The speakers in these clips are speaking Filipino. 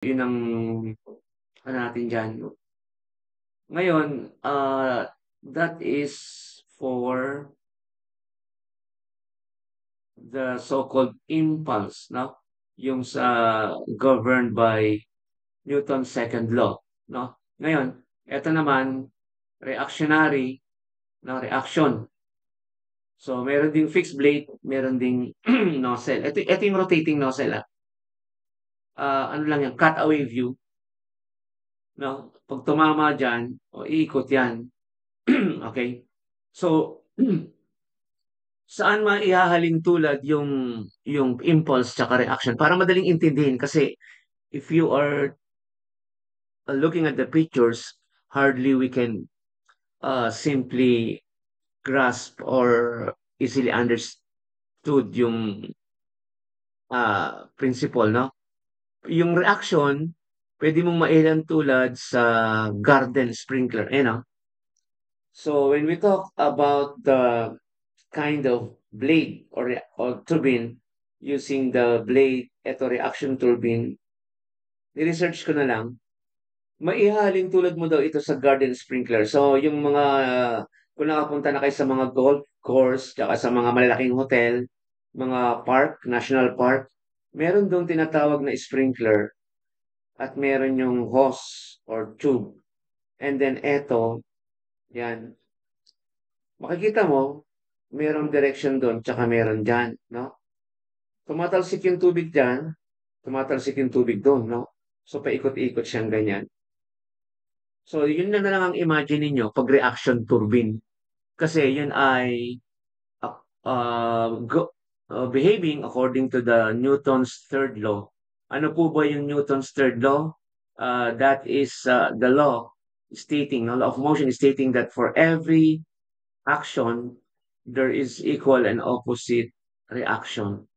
Yun ang ano natin diyan. Ngayon, that is for the so-called impulse, no? Yung sa governed by Newton's second law, no? Ngayon, eto naman, reactionary, no? Reaction. So, meron ding fixed blade, meron ding nozzle. Ito yung rotating nozzle, ah. Ano lang yan, cutaway view, no? Pag tumama dyan, o iikot yan. Okay? So, saan maihahalin tulad yung impulse tsaka reaction para madaling intindihin kasi if you are looking at the pictures, hardly we can simply grasp or easily understood yung principle, no? Yung reaction, pwede mong mailan tulad sa garden sprinkler, no? So when we talk about the kind of blade or turbine using the blade, eto reaction turbine, ni-research ko na lang, maihahalin tulad mo daw ito sa garden sprinkler. So yung mga kung nakapunta na kayo sa mga golf course, tsaka sa mga malalaking hotel, mga park, national park, meron doon tinatawag na sprinkler at meron yung hose or tube. And then eto, yan, makikita mo, merong direction doon, tsaka meron dyan, no? Tumatalsik yung tubig dyan, tumatalsik yung tubig doon, no? So, paikot-ikot siyang ganyan. So, yun na lang ang imagine ninyo pag reaction turbine. Kasi yun ay behaving according to the Newton's third law. Ano po ba yung Newton's third law? That is the law stating, no, law of motion is stating that for every action, there is equal and opposite reaction,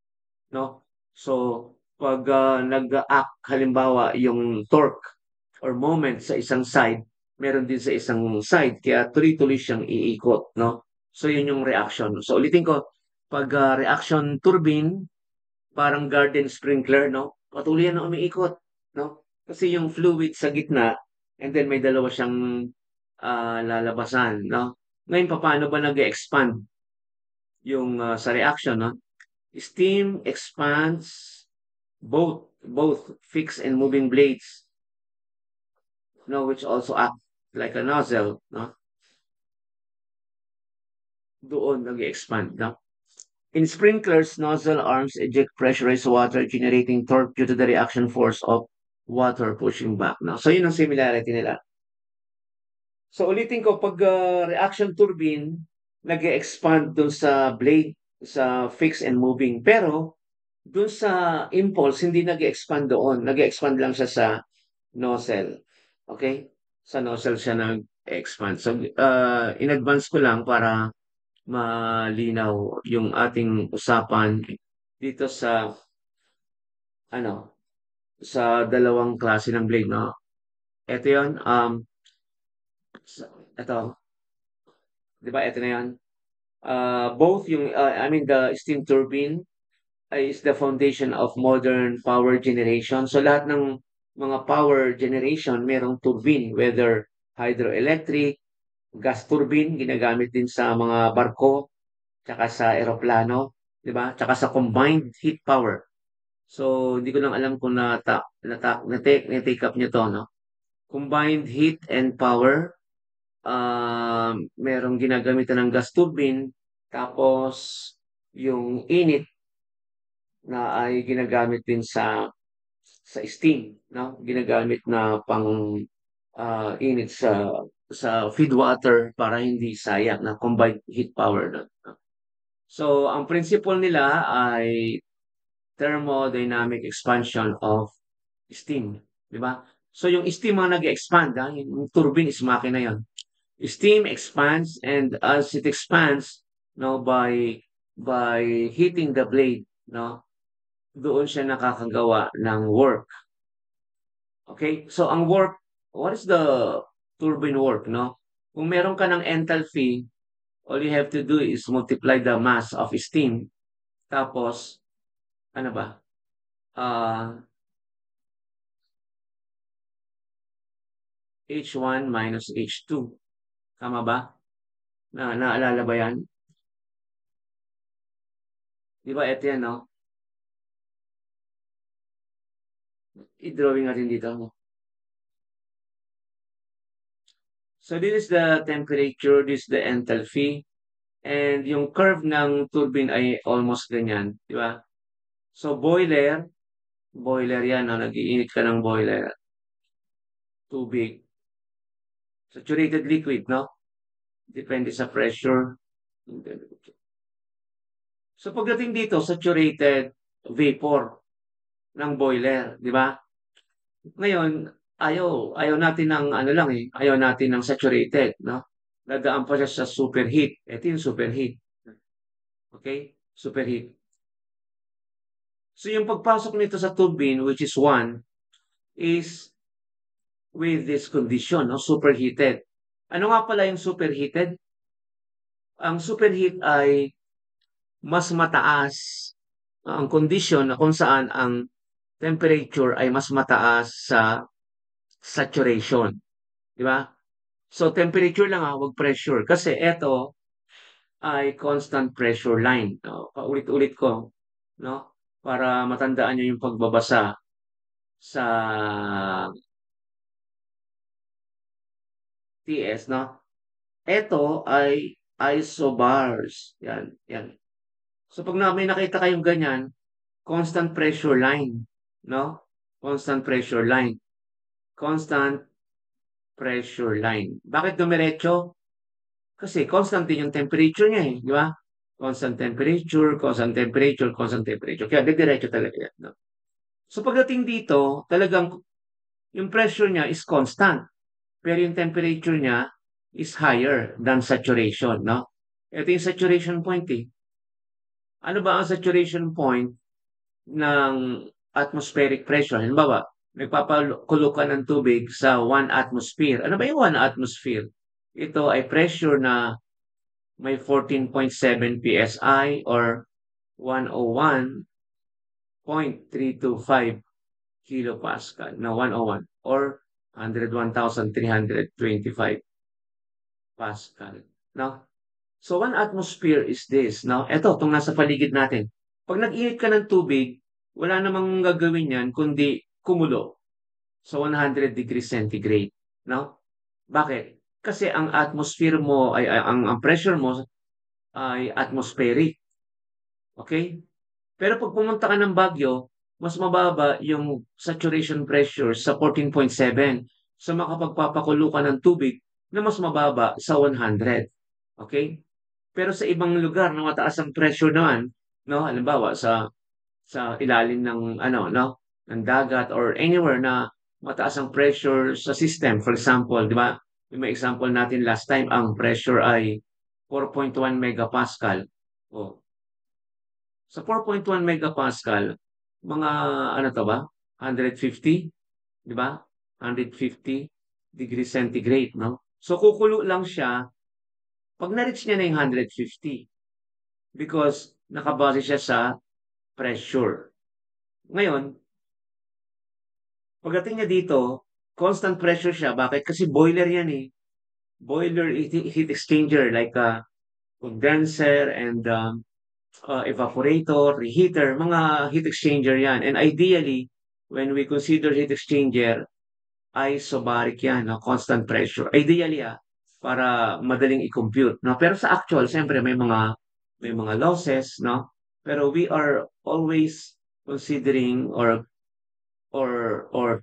no? So, pag nag-act halimbawa yung torque or moment sa isang side, meron din sa isang side kaya tuloy-tuloy siyang iikot, no? So, yun yung reaction. So, ulitin ko, pag reaction turbine, parang garden sprinkler, no? Patuloy yan na umiikot, no? Kasi yung fluid sa gitna and then may dalawa siyang lalabasan, no? Ngayon, paano ba nag-expand yung sa reaction, no? Steam expands both fixed and moving blades, no, which also act like a nozzle, no? Doon nag-expand, no? In sprinklers, nozzle arms eject pressurized water generating torque due to the reaction force of water pushing back, no? So yun ang similarity nila. So ulitin ko, pag reaction turbine, nag-expand dun sa blade, sa fixed and moving. Pero dun sa impulse, hindi nag-expand doon. Nag-expand lang siya sa nozzle. Okay? Sa nozzle siya nag-expand. So, in advance ko lang para malinaw yung ating usapan dito sa ano, sa dalawang klase ng blade, no? Ito 'yon, ito, 'di ba? Ito na 'yon. Both yung, I mean, the steam turbine is the foundation of modern power generation. So lahat ng mga power generation merong turbine, whether hydroelectric, gas turbine, ginagamit din sa mga barko, tsaka sa eroplano, 'di ba? Tsaka sa combined heat power. So, hindi ko lang alam kung na-take up niyo 'to, no? Combined heat and power, merong ginagamitan ng gas turbine, tapos yung init na ay ginagamit din sa steam, no? Ginagamit na pang init sa feed water para hindi sayang na combined heat power na. So, ang principle nila ay thermodynamic expansion of steam, di ba? So, yung steam ang nag-expand, yung turbine is makina yon. Steam expands and as it expands, no, by heating the blade, no, doon siya nakakagawa ng work. Okay? So ang work, what is the turbine work, no? Kung meron ka ng enthalpy, all you have to do is multiply the mass of steam. Tapos, ano ba? Ah, H1 minus H2. Tama ba? Naalala ba yan? Di ba ito yan, no? I-drawing natin dito. So this is the temperature, this is the enthalpy, and yung curve ng turbine ay almost ganyan, di ba? So boiler yan, no? Nag-iinit ka ng boiler, tubig, saturated liquid, no? Depende sa pressure. So pagdating dito, saturated vapor ng boiler, di ba? Ngayon, ayaw natin ng ano lang eh, ayaw natin ng saturated, no? Dadaan pa siya sa superheat. Ito yung superheat. Okay? Superheat. So yung pagpasok nito sa turbine, which is 1, is with this condition, no? Superheated. Ano nga pala yung superheated? Ang superheat ay mas mataas ang condition na kung saan ang temperature ay mas mataas sa saturation. Di ba? So, temperature lang wag pressure. Kasi ito ay constant pressure line. No? Paulit-ulit ko. No? Para matandaan nyo yung pagbabasa sa TS. No? Ito ay isobars. Yan. Yan. So, pag may nakita kayong ganyan, constant pressure line. No? Constant pressure line. Constant pressure line. Bakit dumiretso? Kasi constant din yung temperature niya eh, di ba? Constant temperature, constant temperature, constant temperature. Kaya diretso talaga yan. No? So pagdating dito, talagang yung pressure niya is constant. Pero yung temperature niya is higher than saturation. No? Ito yung saturation point eh. Ano ba ang saturation point ng atmospheric pressure? Halimbawa, nagpapakulo ka ng tubig sa 1 atmosphere. Ano ba yung 1 atmosphere? Ito ay pressure na may 14.7 psi or 101.325 kilopascal na 101 or 101,325 pascal. No? So, 1 atmosphere is this. No? Ito, itong nasa paligid natin. Pag nag-init ka ng tubig, wala namang gagawin yan kundi kumulo sa 100 degrees centigrade. No? Bakit? Kasi ang atmosphere mo ang pressure mo ay atmospheric. Okay? Pero pag pumunta ka ng Baguio, mas mababa yung saturation pressure sa 14.7. So makapagpapakulo ka ng tubig na mas mababa sa 100. Okay? Pero sa ibang lugar na mataas ang pressure naman, no, halimbawa sa ilalim ng ano, no, ng dagat or anywhere na mataas ang pressure sa system. For example, di ba? Yung may example natin last time, ang pressure ay 4.1 megapascal. O, sa 4.1 megapascal, mga ano to ba? 150, di ba? 150 degrees centigrade, no? So kukulo lang siya pag na-reach niya na yung 150 because nakabase siya sa pressure. Ngayon, pagdating niya dito, constant pressure siya. Bakit? Kasi boiler yan eh. Boiler heat exchanger like a condenser and evaporator, reheater, mga heat exchanger yan. And ideally, when we consider heat exchanger, isobaric yan, no? Constant pressure. Ideally, para madaling i-compute. No? Pero sa actual, siyempre may mga losses, no? Pero we are always considering or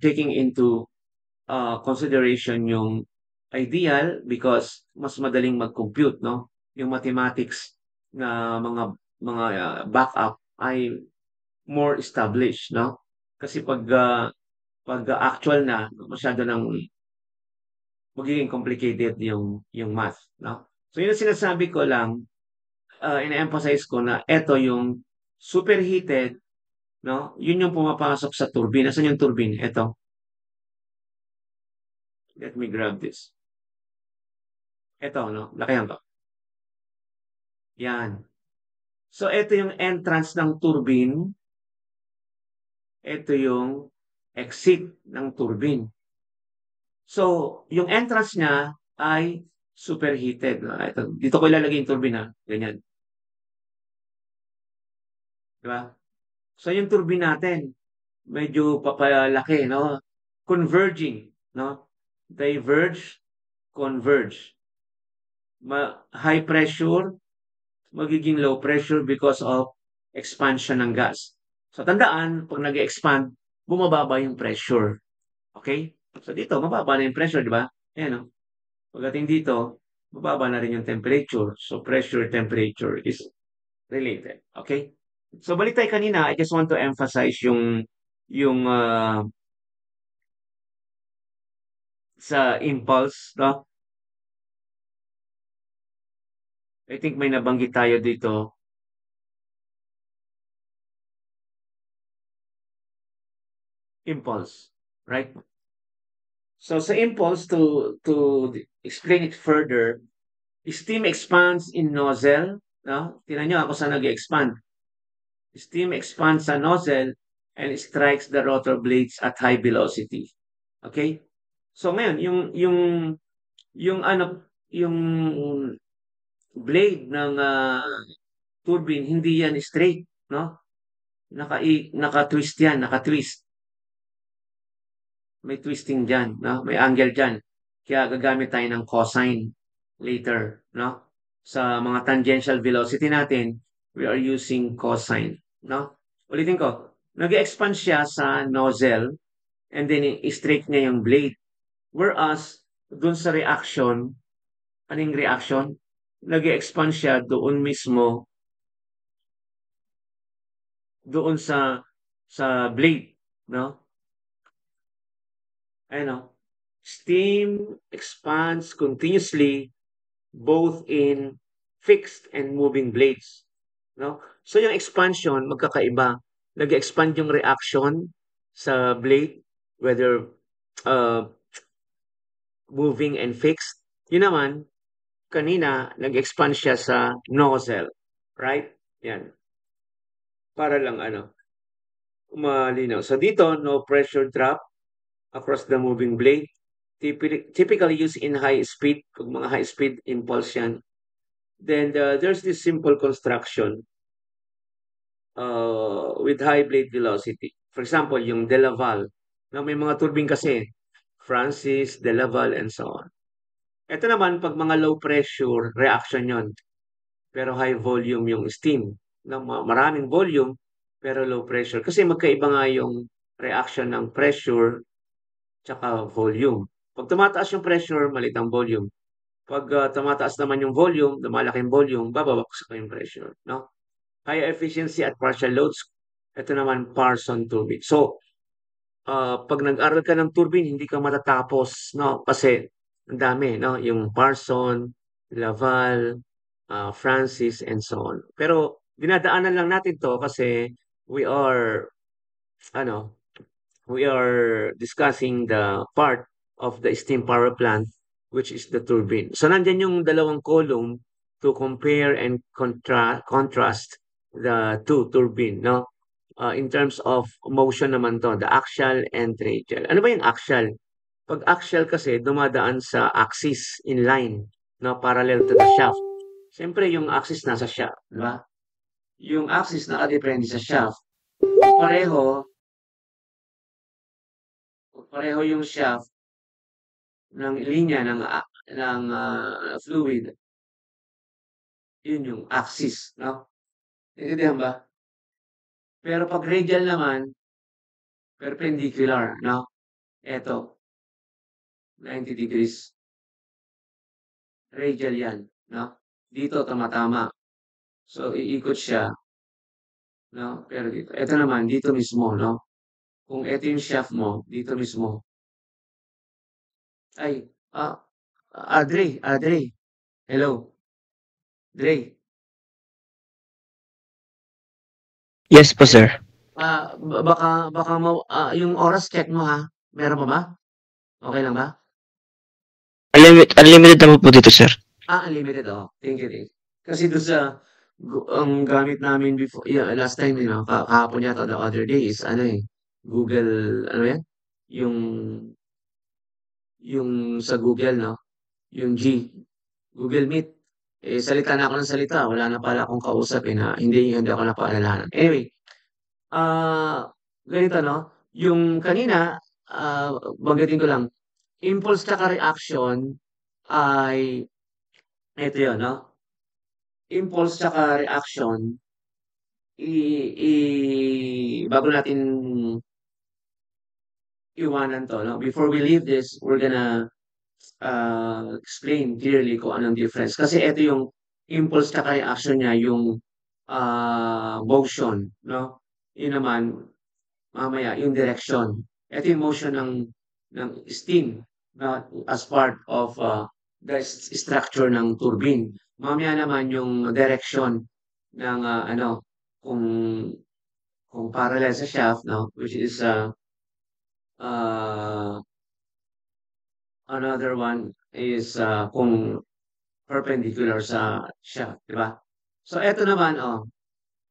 taking into consideration yung ideal because mas madaling mag-compute, no? Yung mathematics na mga backup ay more established, no? Kasi pag actual na masyado nang magiging complicated yung math, no? So yun ang sinasabi ko lang, ina-emphasize ko na eto yung superheated, no? Yun yung pumapasok sa turbine. Asan yung turbine? Eto. Let me grab this. Eto, no? Lakihan ko. Yan. So, ito yung entrance ng turbine. Ito yung exit ng turbine. So, yung entrance niya ay superheated. Ito, dito ko ilalagay yung turbine, ganyan, 'di ba? So, yung turbine natin medyo papalaki, no? Converging, no? Diverge, converge. High pressure, magiging low pressure because of expansion ng gas. So, tandaan, pag nag-expand, bumababa yung pressure. Okay? So, dito, mababa na yung pressure, di ba? Ayan, no? Pagdating dito, mababa na rin yung temperature. So, pressure, temperature is related. Okay? So, balik tayo kanina, I just want to emphasize yung sa impulse, no? I think may nabanggit tayo dito, impulse, right? So sa impulse, to explain it further, steam expands in nozzle, no? Tingnan niyo ako saan nag-expand. Steam expands sa nozzle and strikes the rotor blades at high velocity. Okay? So ngayon, yung ano, yung blade ng turbine, hindi yan straight, no? Naka-twist yan, naka-twist. May twisting diyan, 'no? May angle diyan. Kaya gagamit tayo ng cosine later, 'no? Sa mga tangential velocity natin, we are using cosine, no? Ulitin ko, nag-expand siya sa nozzle and then i-straight niya yung blade. Whereas, dun sa reaction, anong reaction? Nag-expand siya doon mismo, doon sa blade, no? Ano? Steam expands continuously both in fixed and moving blades, no? So yung expansion magkakaiba. Nag-expand yung reaction sa blade whether uh, moving and fixed. Yun naman kanina nag-expand siya sa nozzle, right? Yan. Para lang malinaw. So dito no pressure drop across the moving blade. Typically used in high speed, pag mga high speed impulse yan. Then there's this simple construction with high blade velocity. For example, yung De Laval. Na may mga turbine kasi, Francis, De Laval, and so on. Ito naman, pag mga low pressure, reaction yon. Pero high volume yung steam. Na maraming volume, pero low pressure. Kasi magkaiba nga yung reaction ng pressure tsaka volume. Pag tumataas yung pressure, maliit ang volume. Pag tumataas naman yung volume, lumalaki yung volume, bababagsak yung pressure, no? High efficiency at partial loads. Ito naman, Parson turbine. So, pag nag-aral ka ng turbine, hindi ka matatapos, no? Kasi, ang dami, no? Yung Parson, Laval, Francis, and so on. Pero, dinadaanan lang natin to kasi we are, ano, we are discussing the part of the steam power plant, which is the turbine. So, nandyan yung dalawang column to compare and contrast the two turbine, no? In terms of motion naman to, the axial and radial. Ano ba yung axial? Pag axial kasi, dumadaan sa axis in line, no? Parallel to the shaft. Siyempre, yung axis nasa shaft, di ba? Yung axis nakadepende sa shaft. Pareho, pareho yung shaft ng linya ng fluid, yun yung axis, no? Naintindihan ba? Pero pag radial naman, perpendicular, no? Eto, 90 degrees, radial yan, no? Dito tama-tama. So, iikot siya, no? Pero dito, eto naman, dito mismo, no? Kung eto yung shaft mo, dito mismo. Ay, ah, Dre, hello, Dre. Yes po, sir. Baka yung oras check mo ha. Meron pa ba? Okay lang ba? Unlimited naman po dito, sir. Unlimited, oh. Thank you, thank you. Kasi doon sa ang gamit namin before, yeah, last time, kahapon yata the other day is Google, ano yan? Yung yung sa Google, no? Yung Google Meet. Salita na ako ng salita. Wala na pala akong kausap na hindi ako napaalalahanan. Anyway, ah, ganito, no? Yung kanina, banggitin ko lang, impulse tsaka reaction ay, ito yun, no? Impulse tsaka reaction, bago natin iwanan to, no? Before we leave this, we're gonna explain clearly kung anong difference. Kasi ito yung impulse tsaka reaction niya, yung motion, no? Yun naman, mamaya, yung direction. Ito yung motion ng steam, na as part of the structure ng turbine. Mamaya naman yung direction ng kung kung parallel sa shaft, no? Which is uh, another one is kung perpendicular sa shaft, di ba? So eto naman,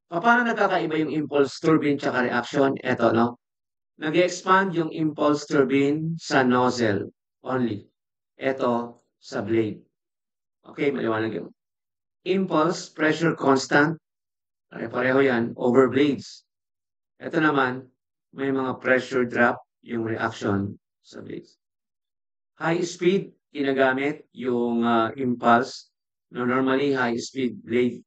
paano nagkakaiba yung impulse turbine tsaka reaction? Eto, no? Nag-expand yung impulse turbine sa nozzle only. Eto sa blade. Okay, maliwanag yun. Impulse, pressure constant, pare-pareho yan, over blades. Ito naman, may mga pressure drop yung reaction sa blades. High speed, ginagamit yung impulse. No, normally, high speed blade.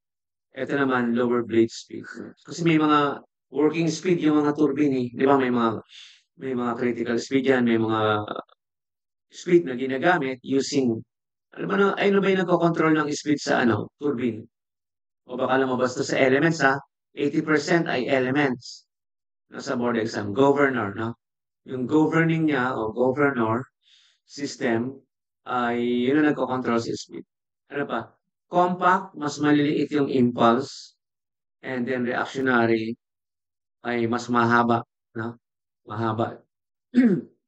Ito naman, lower blade speed. Kasi may mga working speed yung mga turbine eh. Di ba? May mga critical speed yan, may mga speed na ginagamit using, ano ba yung nagko-control ng speed sa turbine? O baka lumabas to sa elements ha? 80% ay elements. Nasa board exam, governor, no? Yung governing niya o governor system ay yun ang nagko-control sa speed. Ano pa? Compact, mas maliliit yung impulse, and then reactionary ay mas mahaba, no? Mahaba.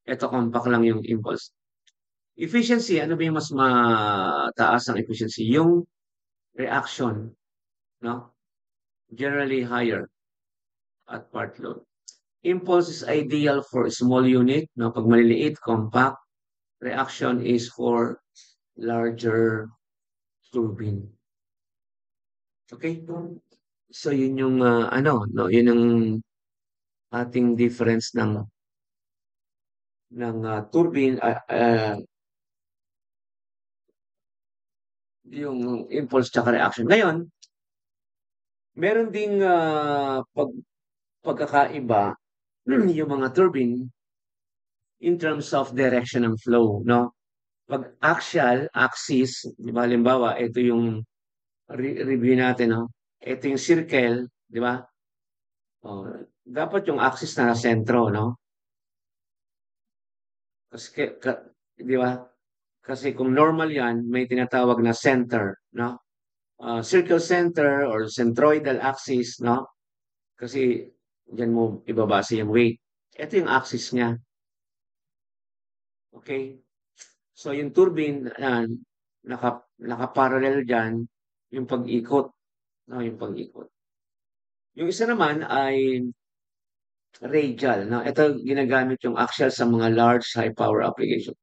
Ito compact lang yung impulse. Efficiency, ano ba yung mas mataas ang efficiency? Yung reaction, no? Generally higher at part load. Impulse is ideal for small unit, no? Pag maliliit, compact. Reaction is for larger turbine. Okay? So yun yung no, yun ang ating difference ng turbine, yung impulse tsaka reaction. Ngayon, meron ding pagkakaiba yung mga turbine in terms of direction and flow, no? Pag axial, axis, di ba, halimbawa, ito yung review natin, no? Ito yung circle, di ba? Oh, dapat yung axis na sentro, no? Kasi, di ba? Kasi kung normal yan, may tinatawag na center, no? Circle center or centroidal axis, no? Kasi diyan mo ibabase yung weight. Ito yung axis niya. Okay? So yung turbine, naka-parallel dyan, yung pag-ikot. No, yung pag-ikot. Yung isa naman ay radial. No? Ito ginagamit yung axial sa mga large high power application.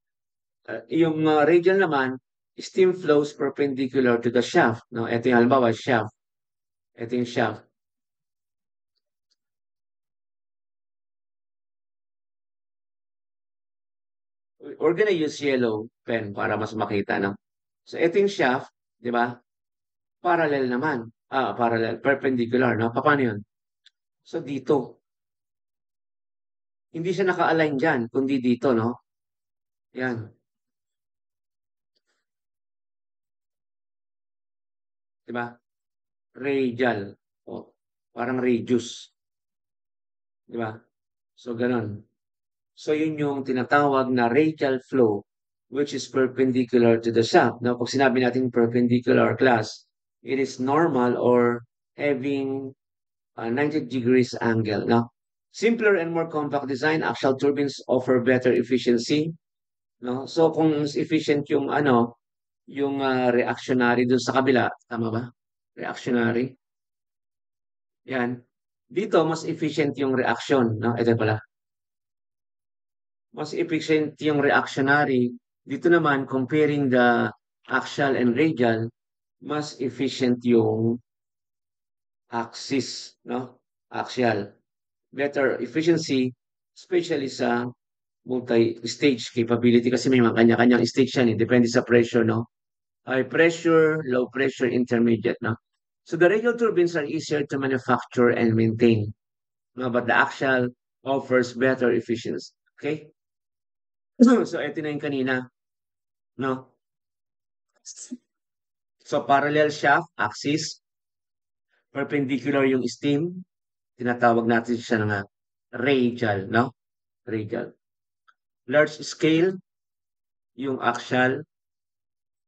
Yung radial naman, steam flows perpendicular to the shaft. No? Ito yung halimbawa, shaft. Ito yung shaft. We're gonna use yellow pen para mas makita, no? So, ito yung shaft, di ba? Parallel naman. Parallel, perpendicular, no? Paano yun? So, dito. Hindi siya naka-align dyan, kundi dito, no? Yan. Di ba? Radial. O, parang radius. Di ba? So, ganun. So, yun yung tinatawag na radial flow, which is perpendicular to the shaft. Now, pag sinabi natin perpendicular class, it is normal or having a 90 degrees angle. No? Simpler and more compact design, axial turbines offer better efficiency. No? So, kung mas efficient yung yung reactionary dun sa kabila, tama ba? Reactionary. Yan. Dito, mas efficient yung reaction. No? Ito pala. Mas efficient yung reactionary Dito naman, comparing the axial and radial, mas efficient yung axis, no? Axial. Better efficiency, especially sa multi-stage capability kasi may mga kanya-kanyang stage yan, eh. Depende sa pressure, no? High pressure, low pressure, intermediate, no? So the radial turbines are easier to manufacture and maintain, no? But the axial offers better efficiency. Okay? So ito na yung kanina, no? So parallel shaft, axis, perpendicular yung steam, tinatawag natin siya ng radial, no? Radial. Large scale, yung axial,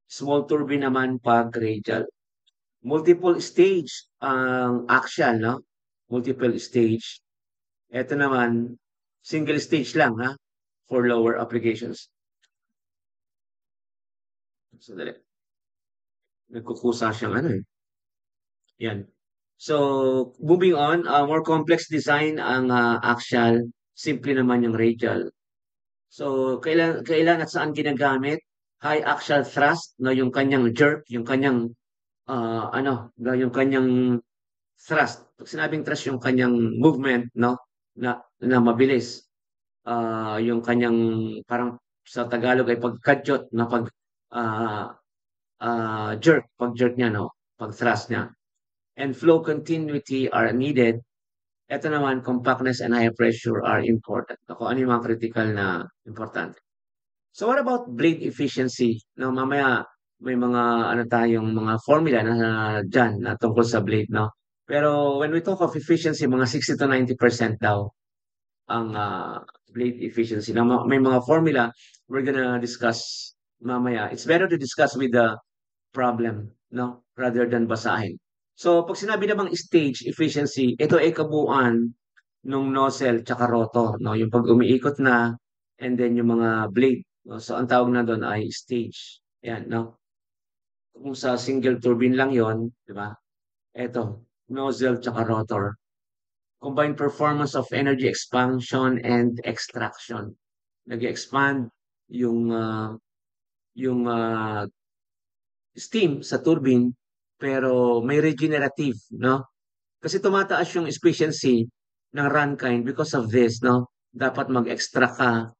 small turbine naman pag radial. Multiple stage ang axial, no? Multiple stage. Ito naman, single stage lang, ha? For lower applications. Sandali. Nagkukusa siyang ano eh. Yan. So, moving on, more complex design ang axial, simple naman yung radial. So, kailan at saan ginagamit? High axial thrust, no, yung kanyang jerk, yung kanyang yung kanyang thrust. Pag sinabing thrust, yung kanyang movement, no, na mabilis. Yung kanyang parang sa Tagalog ay pagkadyot na ah, pag jerk niya, no, pag thrust niya. And flow continuity are needed. Ito naman, compactness and high pressure are important. Ako, ano yung mga critical na importante. So what about blade efficiency? No, mamaya may mga ano tayong mga formula na dyan na tungkol sa blade, no? Pero when we talk of efficiency, mga 60 to 90% daw ang blade efficiency. Na may mga formula we're gonna discuss mamaya. It's better to discuss with the problem, no? Rather than basahin. So, pag sinabi namang stage efficiency, ito ay kabuuan nung nozzle tsaka rotor, no? Yung pag umiikot na and then yung mga blade, no? So, ang tawag na doon ay stage. Yan, no? Kung sa single turbine lang yon, di ba? Ito, nozzle tsaka rotor. Combined performance of energy expansion and extraction. Nag-expand yung steam sa turbine pero may regenerative, no? Kasi tumataas yung efficiency ng runtime because of this, no? Dapat mag-extract ka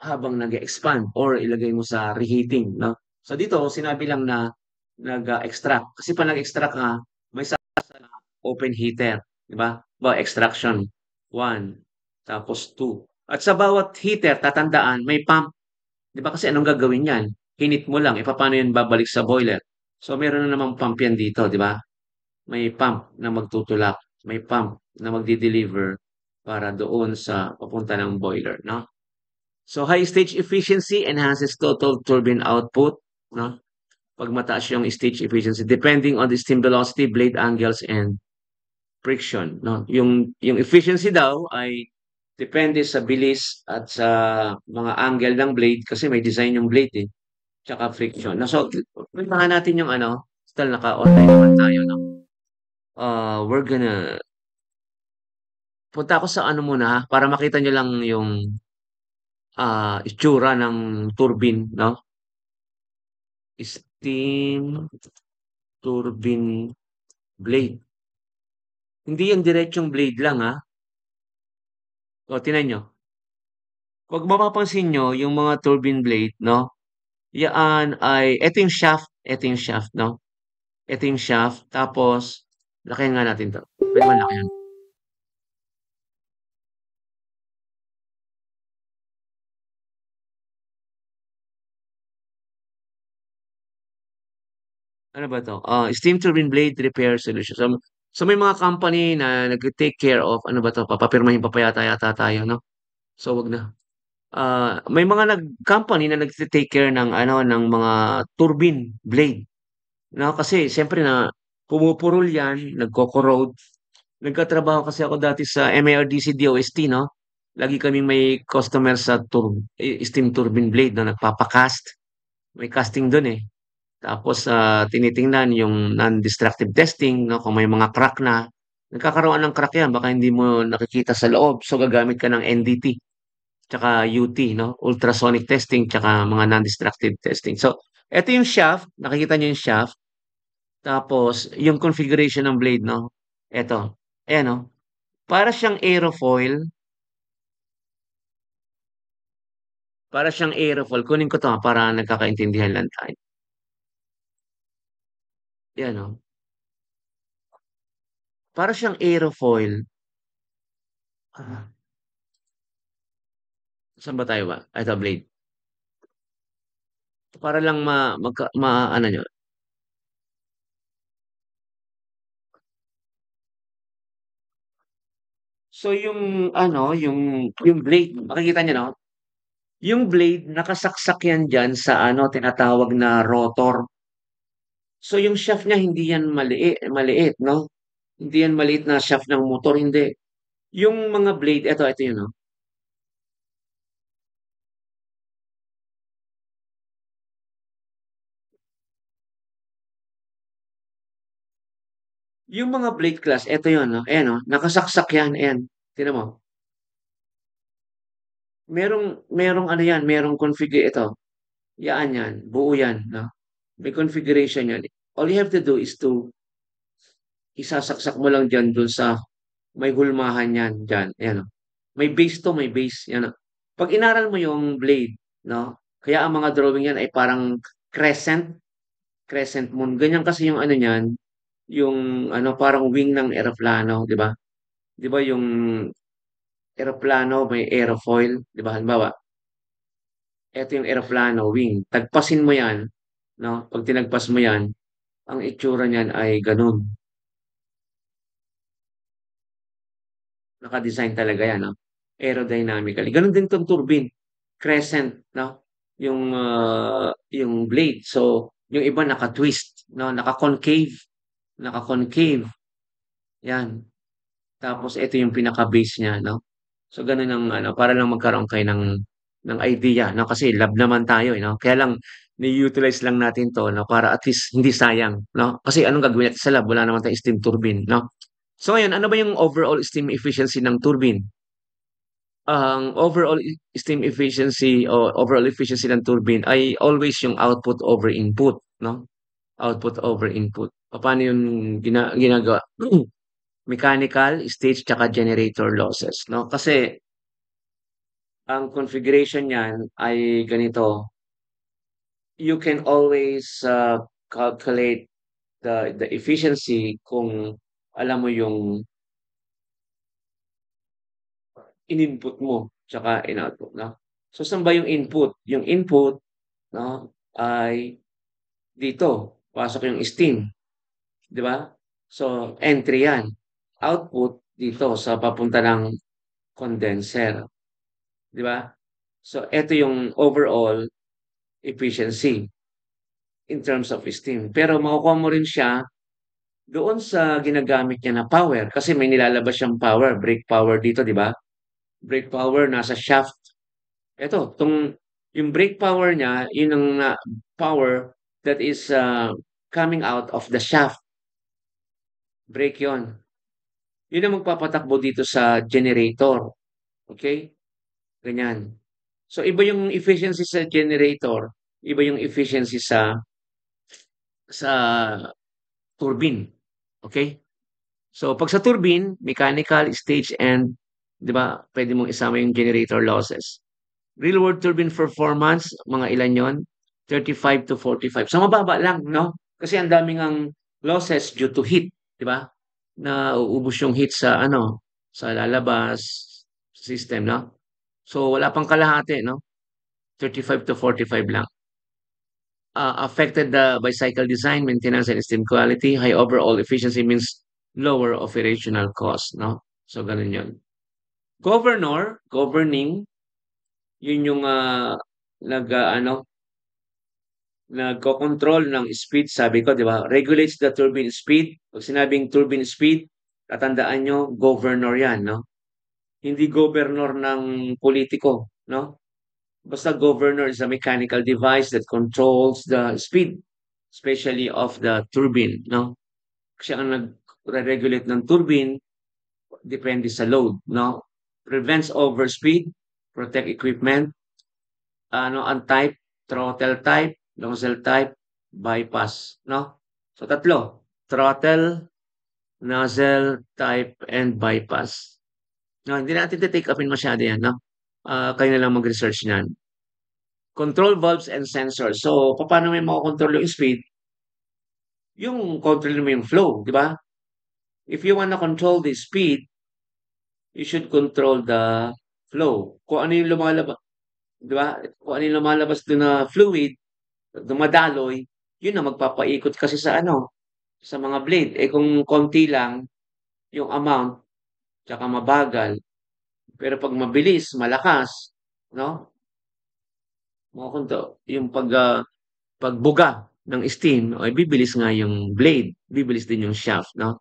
habang nag-expand or ilagay mo sa reheating, no? So dito, sinabi lang na nag-extract. Kasi pa nag-extract ka, may sa open heater, di ba? Ba, extraction, one, tapos two. At sa bawat heater, tatandaan, may pump. Di ba kasi anong gagawin yan? Hinit mo lang, paano yan babalik sa boiler? So meron na namang pump yan dito, di ba? May pump na magtutulak, may pump na magdi-deliver para doon sa papunta ng boiler, no? So high stage efficiency enhances total turbine output, no? Pag mataas yung stage efficiency, depending on the steam velocity, blade angles, and friction, no? Yung efficiency daw ay depende sa bilis at sa mga angle ng blade kasi may design yung blade eh, tsaka friction. No, so, puntahan natin yung ano, still naka-online naman tayo, no? We're gonna punta ako sa ano muna ha, para makita nyo lang yung itsura ng turbine, no? Steam turbine blade. Hindi yan diretsong blade lang ha. O, tinan nyo. Pag mapapansin nyo, yung mga turbine blade, no? Yan ay, ito yung shaft, no? Ito yung shaft, tapos, lakihan nga natin to. Pwede ba lakihan? Ano ba to? Steam turbine blade repair solution. So may mga company na nag-take care of, ano ba to? Papapirmahin pa pa yata tayo, no? So wag na. May mga company na nag-take care ng ano ng mga turbine blade, no? Kasi siyempre na pumupurol 'yan, nagko-corrode. Nagkatrabaho kasi ako dati sa MARDC DOST, no? Lagi kaming may customer sa steam turbine blade na nagpapakast. May casting doon eh. Tapos tinitingnan yung non-destructive testing, no? Kung may mga crack na. Nagkakaroon ng crack yan, baka hindi mo nakikita sa loob. So gagamit ka ng NDT. tsaka UT 'no, ultrasonic testing tsaka mga non-destructive testing. So, eto yung shaft, nakikita niyo yung shaft, tapos yung configuration ng blade 'no, eto, ayan oh, para siyang aerofoil, para siyang aerofoil. Kunin ko 'to, para nagkakaintindihan lang tayo. 'Yan oh, para siyang aerofoil. Ah, saan ba tayo ba? Eto blade. Para lang maano niyo. So yung ano, yung blade, makikita niyo 'no, yung blade nakasaksak yan diyan sa ano, tinatawag na rotor. So yung shaft niya hindi yan maliit 'no, hindi yan maliit na shaft ng motor, hindi. Yung mga blade, eto yun 'no, yung mga blade class, eto yun 'no, ayan oh, nakasaksak yan, ayan, tignan mo. Merong ano yan, merong ito, yan, buo yan 'no, may configuration yan. All you have to do is to isasaksak mo lang diyan dun sa may hulmahan yan diyan, ayan oh. May base 'to, may base, yan oh. 'Pag inaral mo yung blade 'no, kaya ang mga drawing yan ay parang crescent, crescent moon, ganyan kasi yung ano niyan, yung ano parang wing ng eroplano, 'di ba? 'Di ba yung eroplano may aerofoil, 'di ba? Halimbawa, eto yung eroplano, wing, tagpasin mo yan 'no, 'pag tinagpas mo yan, ang itsura niyan ay gano'n. Naka-design talaga yan 'no, aerodynamically. Gano'n din 'tong turbine, crescent 'no, yung blade. So, yung iba naka-twist 'no, naka-concave, 'yan. Tapos ito yung pinaka-base niya 'no. So, gano'n ang ano, para lang magkaroon kayo ng idea 'no, kasi lab naman tayo, eh, 'no. Kaya lang ni-utilize lang natin 'to 'no, para at least hindi sayang 'no. Kasi anong gagawin natin sa lab, wala naman tayong steam turbine 'no. So ngayon, ano ba yung overall steam efficiency ng turbine? Ang overall steam efficiency o overall efficiency ng turbine ay always yung output over input, 'no? Output over input. Papaano yun ginagawa? Mechanical, stage, tsaka generator losses, 'no? Kasi ang configuration niyan ay ganito, you can always, calculate the efficiency kung alam mo yung in-input mo tsaka in-output, 'no? So, saan ba yung input? Yung input 'no, ay dito, pasok yung steam, 'di ba? So, entry 'yan. Output dito sa papunta ng condenser, 'di ba? So, eto yung overall efficiency in terms of steam. Pero makukuha mo rin siya doon sa ginagamit niya na power kasi may nilalabas siyang power, brake power dito, 'di ba? Brake power nasa shaft. Eto, yung brake power niya, yun ang, power that is, coming out of the shaft, brake yon. Yun ang magpapatakbo dito sa generator, okay? Ganyan. So iba yung efficiency sa generator, iba yung efficiency sa turbine, okay? So 'pag sa turbine, mechanical, stage, and 'di ba, puwede mong isama yung generator losses. Real world turbine performance, mga ilan yon, 35 to 45. So mababa lang 'no, kasi ang dami ngang losses due to heat, 'di ba? Nauubos yung heat sa ano, sa lalabas, system 'no? So wala pang kalahati 'no, 35 to 45 lang. Affected by cycle design, maintenance, and steam quality. High overall efficiency means lower operational cost 'no? So gano'n 'yun. Governing, 'yun yung, nag-aano, nagkokontrol ng speed, sabi ko 'di ba, regulates the turbine speed. 'Pag sinabing turbine speed, tatandaan niyo governor 'yan 'no, hindi governor ng pulitiko 'no. Basta governor is a mechanical device that controls the speed, especially of the turbine 'no. Kasi ang nagre-regulate ng turbine depende sa load 'no. Prevents overspeed, protect equipment, ano ang type, throttle type, nozzle type, bypass, no? So tatlo, throttle, nozzle type, and bypass. No, hindi natin take upin masyado yan, no? Kayo na lang mag-research niyan. Control valves and sensors. So, paano mo makokontrol yung speed? Yung control mo yung flow, di ba? If you wanna control the speed, you should control the flow. Kung ano yung lumalabas, di ba? Kung ano yung lumalabas doon na fluid, dumadaloy, yun na magpapaikot kasi sa ano, sa mga blade. Eh kung konti lang yung amount, tsaka mabagal, pero pag mabilis, malakas, no? Makukunto, yung pagbuga ng steam, ay bibilis nga yung blade, bibilis din yung shaft, no?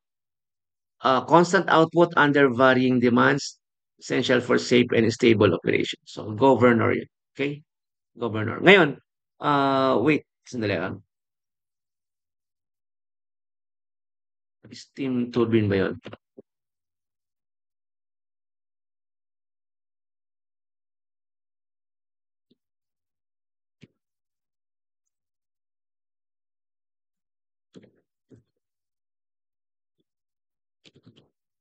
Constant output under varying demands, essential for safe and stable operation. So, governor yun. Okay? Governor. Ngayon, wait, sandali lang. Steam turbine ba yun?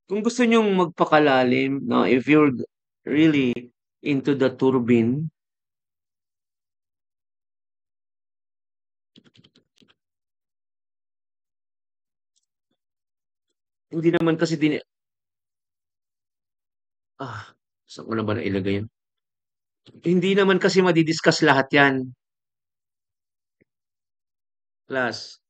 Kung gusto nyong magpakalalim, no, if you're really into the turbine, hindi naman kasi saan ko na ba nailagay yun? Hindi naman kasi madidiscuss lahat yan, class.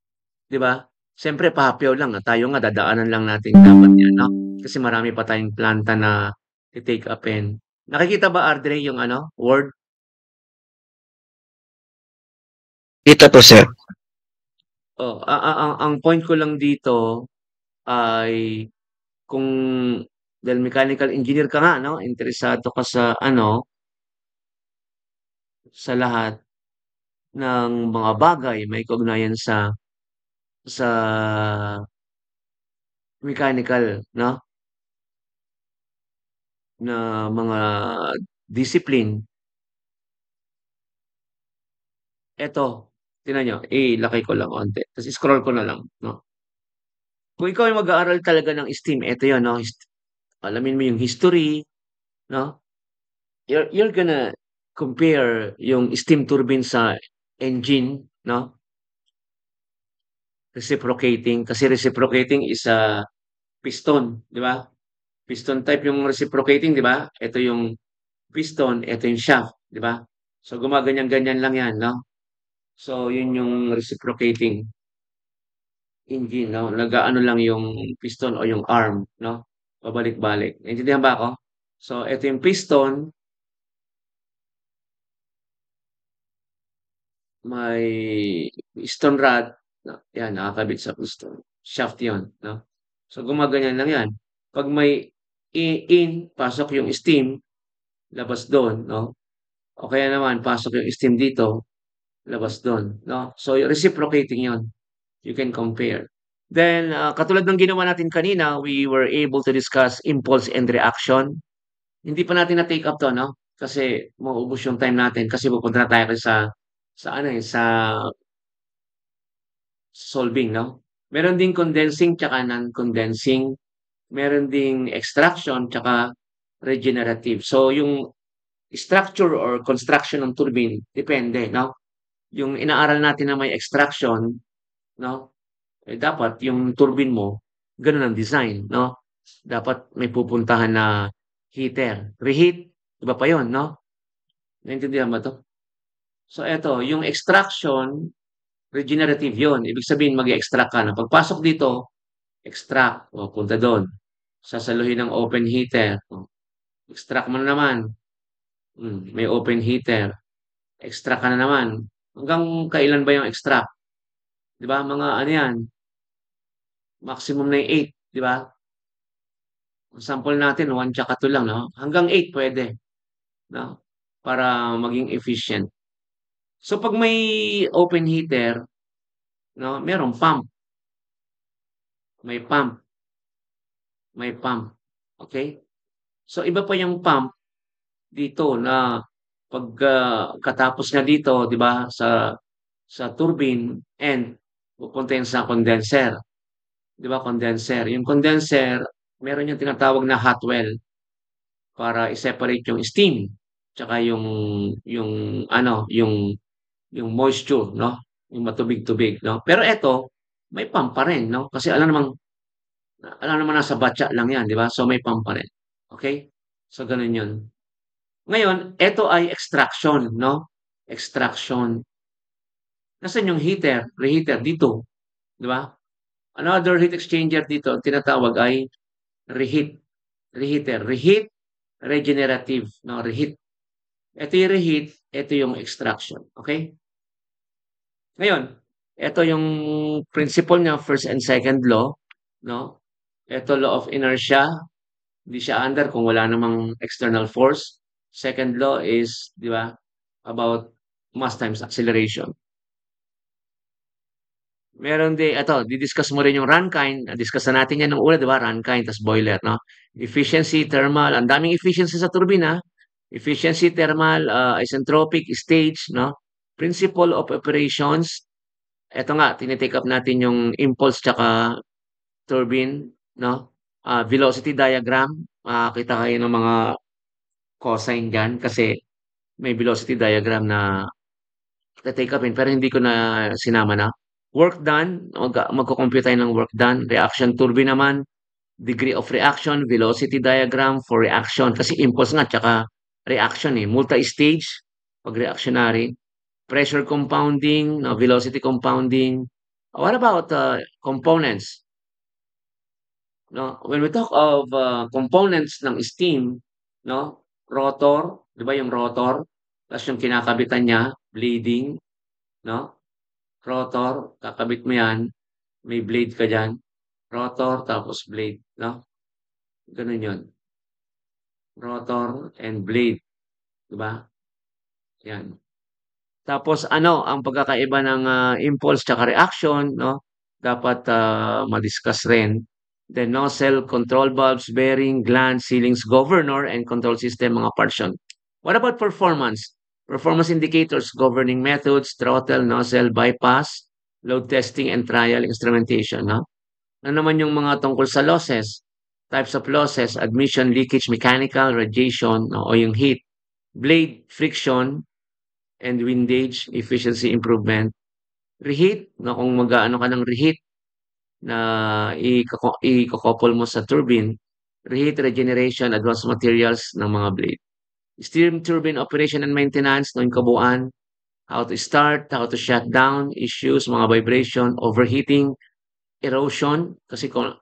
'Di ba? Siyempre papyaw lang, tayo nga dadaanan lang natin dapat 'yan, 'no? Kasi marami pa tayong planta na i-take upin. Nakikita ba, Ardre, yung ano, word? Dito po, sir. Oh, ang point ko lang dito ay kung dahil mechanical engineer ka nga, 'no? Interesado ka sa ano, sa lahat ng mga bagay may kaugnayan sa mechanical, 'no, na mga discipline. Eto, tingnan niyo, ilakay ko lang onti, ta's scroll ko na lang, 'no? Kung ikaw ay mag-aaral talaga ng STEAM, eto 'yun, 'no, alamin mo yung history, 'no? You're gonna compare yung steam turbine sa engine, 'no, reciprocating. Kasi reciprocating is a piston, 'di ba? Piston type yung reciprocating, 'di ba? Ito yung piston, ito yung shaft, 'di ba? So, gumaganyan-ganyan lang 'yan, 'no? So, 'yun yung reciprocating engine, 'no, nag-aano lang yung piston o yung arm, 'no, pabalik-balik. Naintindihan ba ako? So, eto yung piston, may piston rod, na 'yan nakakabit sa piston, shaft 'yun, 'no. So, gumaganyan lang 'yan. 'Pag may in, pasok yung steam, labas dun, 'no, o kaya naman pasok yung steam dito, labas dun, 'no. So, reciprocating 'yun, you can compare. Then, katulad ng ginawa natin kanina, we were able to discuss impulse and reaction. Hindi pa natin na-take up 'to, 'no, kasi mauubos yung time natin kasi pupunta na tayo sa ano, eh, sa solving, 'no. Meron ding condensing tsaka non-condensing, meron ding extraction tsaka regenerative. So, yung structure or construction ng turbine depende, 'no. Yung inaaral natin na may extraction, 'no, eh, dapat yung turbine mo gano'n ang design, 'no. Dapat may pupuntahan na heater, reheat, iba pa 'yun, 'no? Naintindihan mo 'to? So eto, yung extraction, regenerative 'yun. Ibig sabihin mag-e-extract ka na. Pagpasok dito, extract, o punta do'n. Sasaluhin ng open heater, oh, extract mo na naman, may open heater, extract ka na naman. Hanggang kailan ba yung extract? 'Di ba mga ano 'yan, maximum na yung 8, 'di ba? Ang sample natin 1 tsaka 2 lang, 'no? Hanggang 8 puwede, 'no, para maging efficient. So 'pag may open heater, 'no, merong pump, may pump, may pump, okey? So iba pa yung pump, dito na katapos niya dito, 'di ba, sa turbine and pupunta yan sa condenser, 'di ba, condenser. Yung condenser, meron yung tinatawag na hot well para i-separate yung steam tsaka yung moisture, 'no, yung matubig-tubig, 'no. Pero eto, may pump pa rin, 'no, kasi alam naman nasa batya lang 'yan, 'di ba? So, may pump pa rin, okey? So, gano'n 'yun. Ngayon, eto ay extraction, 'no, extraction. Nasaan yung heater, reheater? Dito, 'di ba? Another heat exchanger dito ang tinatawag ay reheat, reheater. Reheat, regenerative, 'no, reheat. Eto yung reheat, eto yung extraction, okey? Ngayon, eto yung principle niya, first and second law, 'no? Eto law of inertia, hindi siya under kung wala namang external force. Second law is, 'di ba, about mass times acceleration. Meron din eto, di-discuss mo rin yung Rankine, na-discuss na natin 'yan nung una, 'di ba, Rankine tas boiler, 'no? Efficiency, thermal, ang daming efficiency sa turbina. Efficiency, thermal, isentropic, stage, 'no? Principle of operations, eto nga tini-take up natin yung impulse tsaka turbine, 'no? Velocity diagram, makakakita kayo ng mga cosine diyan kasi may velocity diagram na ta-take upin pero hindi ko na sinama na. Work done, magko-compute tayo ng work done. Reaction turbine naman, degree of reaction, velocity diagram for reaction kasi impulse nga tsaka reaction, eh, multi-stage 'pag reactionary. Pressure compounding, velocity compounding. What about, components? No, when we talk of, components ng steam, 'no, rotor, 'di ba yung rotor, ta's yung kinakabitan niya, blading, 'no, rotor, kakabit mo 'yan, may blade ka diyan, rotor tapos blade, 'no, gano'n 'yun, rotor and blade, 'di ba, 'yan. Tapos ano ang pagkakaiba ng, impulse tsaka reaction, 'no, dapat, ma-discuss rin. The nozzle, control valves, bearing, gland, sealings, governor, and control system, mga parts yun. What about performance? Performance indicators, governing methods, throttle, nozzle, bypass, load testing, and trial instrumentation, 'no? Ano naman yung mga tungkol sa losses? Types of losses, admission, leakage, mechanical, radiation, 'no, o yung heat, blade, friction, and windage, efficiency improvement. Reheat, na kung mag-aano ka ng reheat na iko-couple mo sa turbine, reheat, regeneration, advanced materials ng mga blade. Steam turbine operation and maintenance, no, yung kabuuan, how to start, how to shut down, issues, mga vibration, overheating, erosion, kasi kung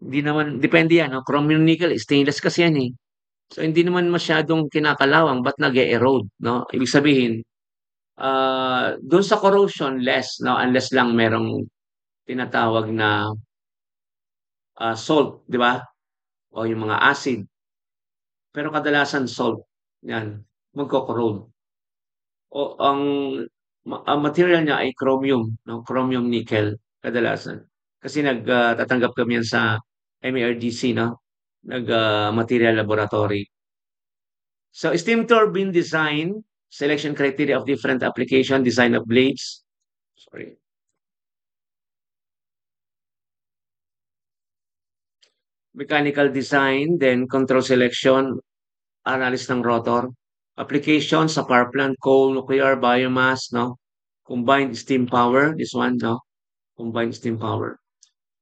hindi naman, depende yan, no? Chromium nickel, stainless kasi yan eh. So hindi naman masyadong kinakalawang, ba't nag-e-erode, no? Ibig sabihin, dun sa corrosion less 'no, unless lang merong tinatawag na, salt, 'di ba, o yung mga acid. Pero kadalasan salt, 'yan, magko-corrode. O ang material niya ay chromium 'no, chromium nickel kadalasan. Kasi tatanggap kami yan sa MERDC 'no, material laboratory. So steam turbine design, selection criteria of different application, design of blades, sorry. Mechanical design, then control selection, analysis ng rotor, application sa power plant, coal, nuclear, biomass, 'no? Combined steam power, this one, 'no? Combined steam power.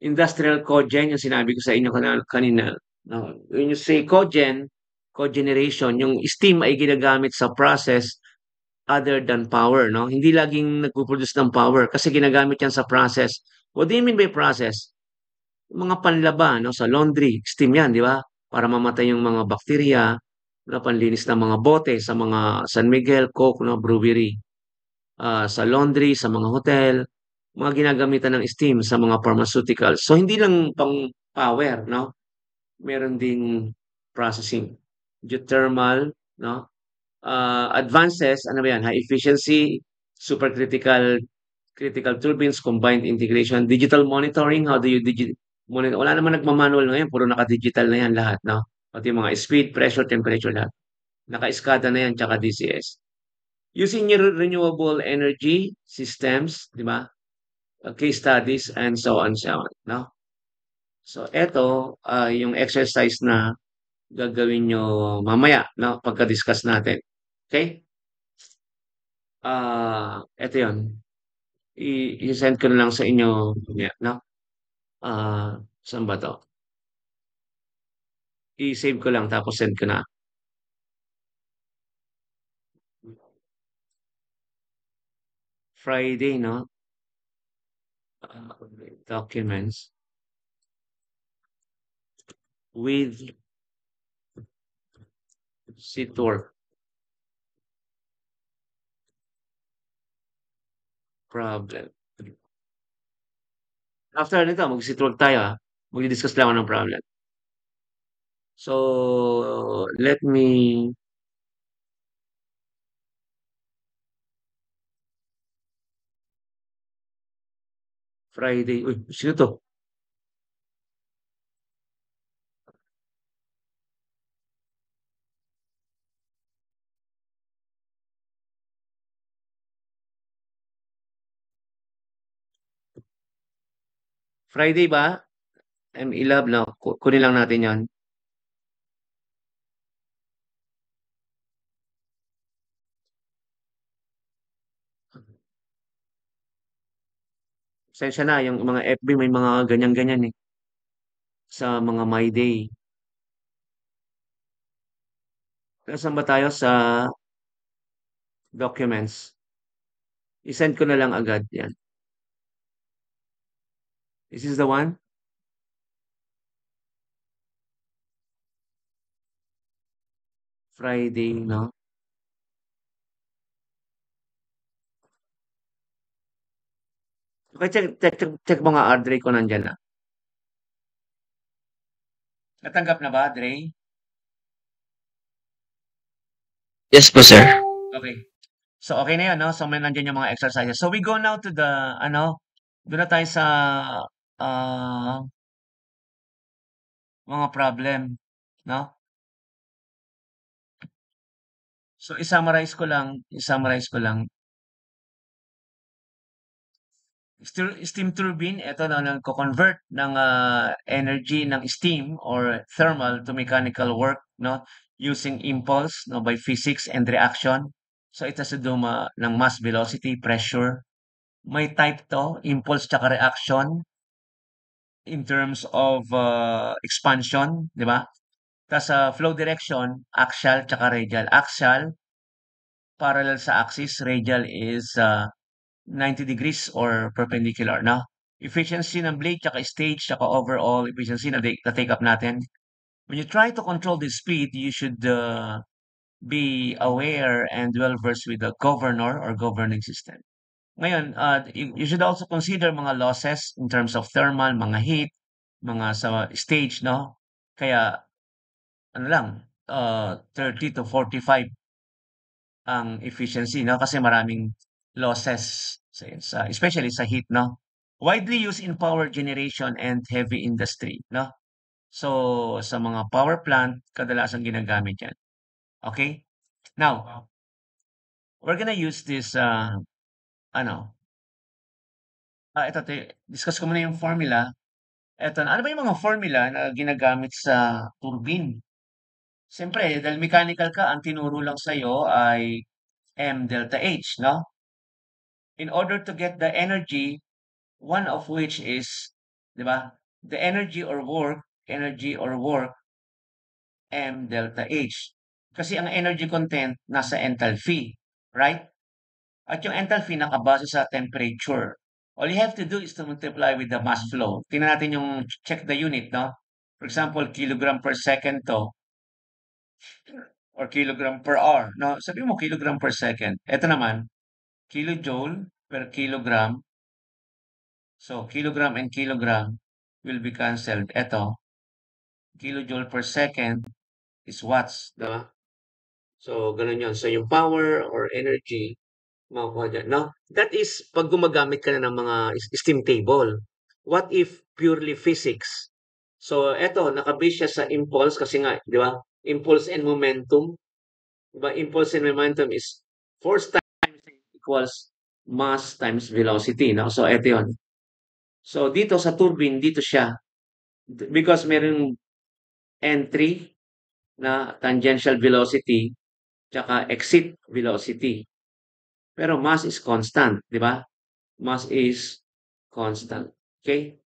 Industrial cogen, yung sinabi ko sa inyo kanina, 'no? When you say cogen, cogeneration, yung steam ay ginagamit sa process other than power, 'no? Hindi laging nagpo-produce ng power kasi ginagamit yan sa process. What do you mean by process? Mga panlaba 'no, sa laundry, steam 'yan, 'di ba? Para mamatay yung mga bakterya, na panlinis ng mga bote sa mga San Miguel, Coke 'no, brewery. Sa laundry, sa mga hotel, mga ginagamitan ng steam sa mga pharmaceuticals. So hindi lang pang-power 'no, meron ding processing. Geothermal 'no, advances, ano ba 'yan, high efficiency, supercritical critical turbines, combined integration, digital monitoring, how do you monitor? Wala naman nagma-manual ngayon, puro naka-digital na 'yan lahat 'no, pati yung mga speed, pressure, temperature, lahat. Naka-SCADA na yan, tsaka DCS. Using your renewable energy systems, di ba? Case studies and so on, no? So, eto, yung exercise na gagawin nyo mamaya, no? Pagka-discuss natin. Okay? Eto yun. I-send ko na lang sa inyo mamaya, no? Saan ba to? I-save ko lang tapos send ko na. Friday, no? Uh, Documents with Sitor problem. After nito, mag-Sitor tayo, ha? Mag-discuss lang ako ng problem. So, let me Friday. Uy, sino to? Friday ba? ME-Lab na. Kunin lang natin yon. Pasensya na, yung mga FB may mga ganyan-ganyan eh. Sa mga My Day. Nasaan ba tayo sa documents? I-send ko na lang agad yan. This is the one? Friday, no? Okay, check mga Audrey ko nandyan na. Natanggap na ba, Dre? Yes po, sir. Okay. So, okay na yun, no? So, may nandyan yung mga exercises. So, we go now to the, doon na tayo sa ah, mga problem, no? So, i-summarize ko lang. Steam turbine, ito na nagko-convert ng energy ng steam or thermal to mechanical work, no? Using impulse, no, by physics and reaction. So, ito sa duma ng mass velocity, pressure. May type to, impulse tsaka reaction in terms of expansion, di ba? Tapos sa flow direction, axial tsaka radial. Axial, parallel sa axis. Radial is 90 degrees or perpendicular, no? Efficiency ng blade, tsaka stage, tsaka overall efficiency na take up natin. When you try to control the speed, you should be aware and well versed with the governor or governing system. Ngayon, you should also consider mga losses in terms of thermal, mga heat, mga sa stage, no? Kaya, ano lang, 30 to 45 ang efficiency, no? Kasi maraming losses especially sa heat, no? Widely used in power generation and heavy industry, no? So, sa mga power plant, kadalasan ginagamit yan. Okay? Now, we're gonna use this, ano, ito, discuss ko muna yung formula. Eto, ano ba yung mga formula na ginagamit sa turbine? Siyempre, dahil mechanical ka, ang tinuro lang sa'yo ay M delta H, no? In order to get the energy, one of which is, di ba? The energy or work, M delta H. Kasi ang energy content nasa enthalpy, right? At yung enthalpy nakabase sa temperature. All you have to do is to multiply with the mass flow. Tingnan natin yung check the unit, no? For example, kilogram per second to or kilogram per hour, no? Sabi mo kilogram per second. Ito naman, kilojoule per kilogram. So, kilogram and kilogram will be cancelled. Ito, kilojoule per second is watts. Diba? So, ganun yun. So, yung power or energy, makukuha dyan. No? That is pag gumagamit ka na ng mga steam table. What if purely physics? So, eto, nakabase siya sa impulse kasi nga, di ba? Impulse and momentum. Diba? Impulse and momentum is force times equals mass times velocity, no? So, ito yun. So, dito sa turbine, dito siya. Because meron entry na tangential velocity tsaka exit velocity. Pero mass is constant, di ba? Mass is constant. Okay?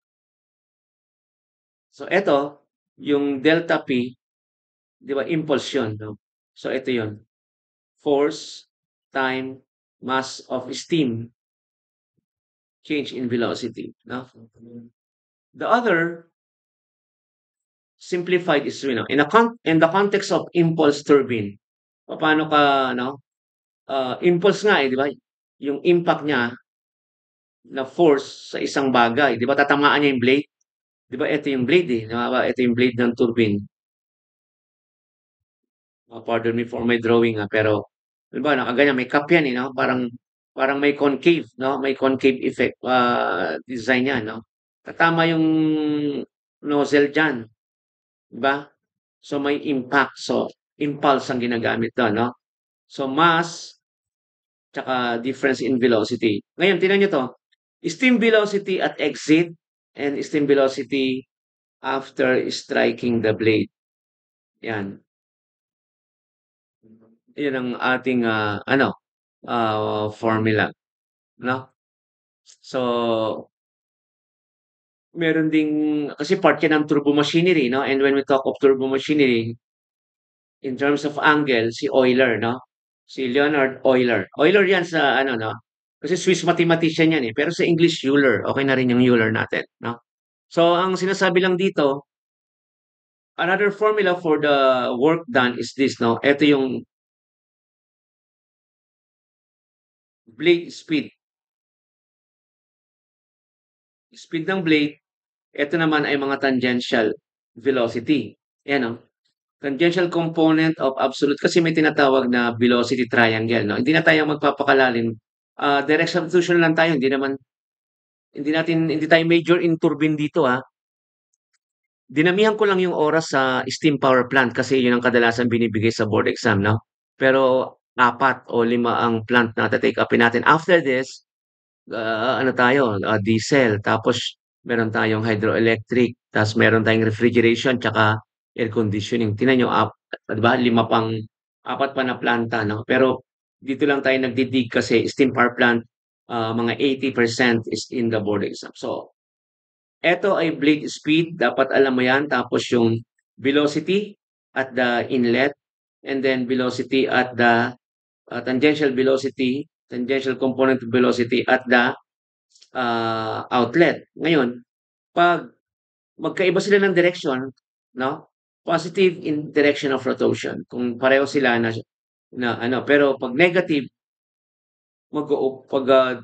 So, ito, yung delta P, di ba, impulse yun, no? So, ito yun. Force, time, mass of steam, change in velocity, no? The other simplified is, in the context of impulse turbine, paano ka, impulse nga eh, di ba? Yung impact niya na force sa isang bagay, di ba? Tatamaan niya yung blade. Di ba? Ito yung blade eh. Di ba? Ito yung blade ng turbine. Pardon me for my drawing pero di ba, nakaganyan, may cup yan eh, no? Parang may concave, no? May concave effect, design yan, no? Tatama yung nozzle dyan, di ba? So may impact, so impulse ang ginagamit doon, no? So mass, tsaka difference in velocity. Ngayon, tingnan nyo to. Steam velocity at exit and steam velocity after striking the blade. Yan. Yan ang ating formula, no? So, meron ding kasi part yan ng turbo machinery, no? And when we talk of turbo machinery, in terms of angle, si Euler, no? Si Leonhard Euler. Euler yan sa ano, no? Kasi Swiss mathematician yan eh. Pero sa English, Euler. Okay na rin yung Euler natin, no? So, ang sinasabi lang dito, another formula for the work done is this, no? Ito yung blade speed. Speed ng blade, ito naman ay mga tangential velocity. Yan, no? Tangential component of absolute kasi may tinatawag na velocity triangle, no? Hindi na tayo magpapakalalim. Direct substitution lang tayo, hindi tayo major in turbine dito, ha. Dinamihan ko lang yung oras sa steam power plant kasi yun ang kadalasan binibigay sa board exam, no? Pero 4 o 5 ang plant na take upin natin. After this, ano tayo, diesel, tapos meron tayong hydroelectric, tapos meron tayong refrigeration, tsaka air conditioning. Tingnan nyo, 'di ba? 4 pa na planta, no? Pero dito lang tayo nagdidig kasi steam power plant, mga 80% is in the board exam. So, eto ay blade speed, dapat alam mo yan. Tapos yung velocity at the inlet, and then velocity at the tangential component of velocity at the outlet. Ngayon, pag magkaiba sila ng direction, no? Positive in direction of rotation. Kung pareho sila na ano, pero pag negative, pag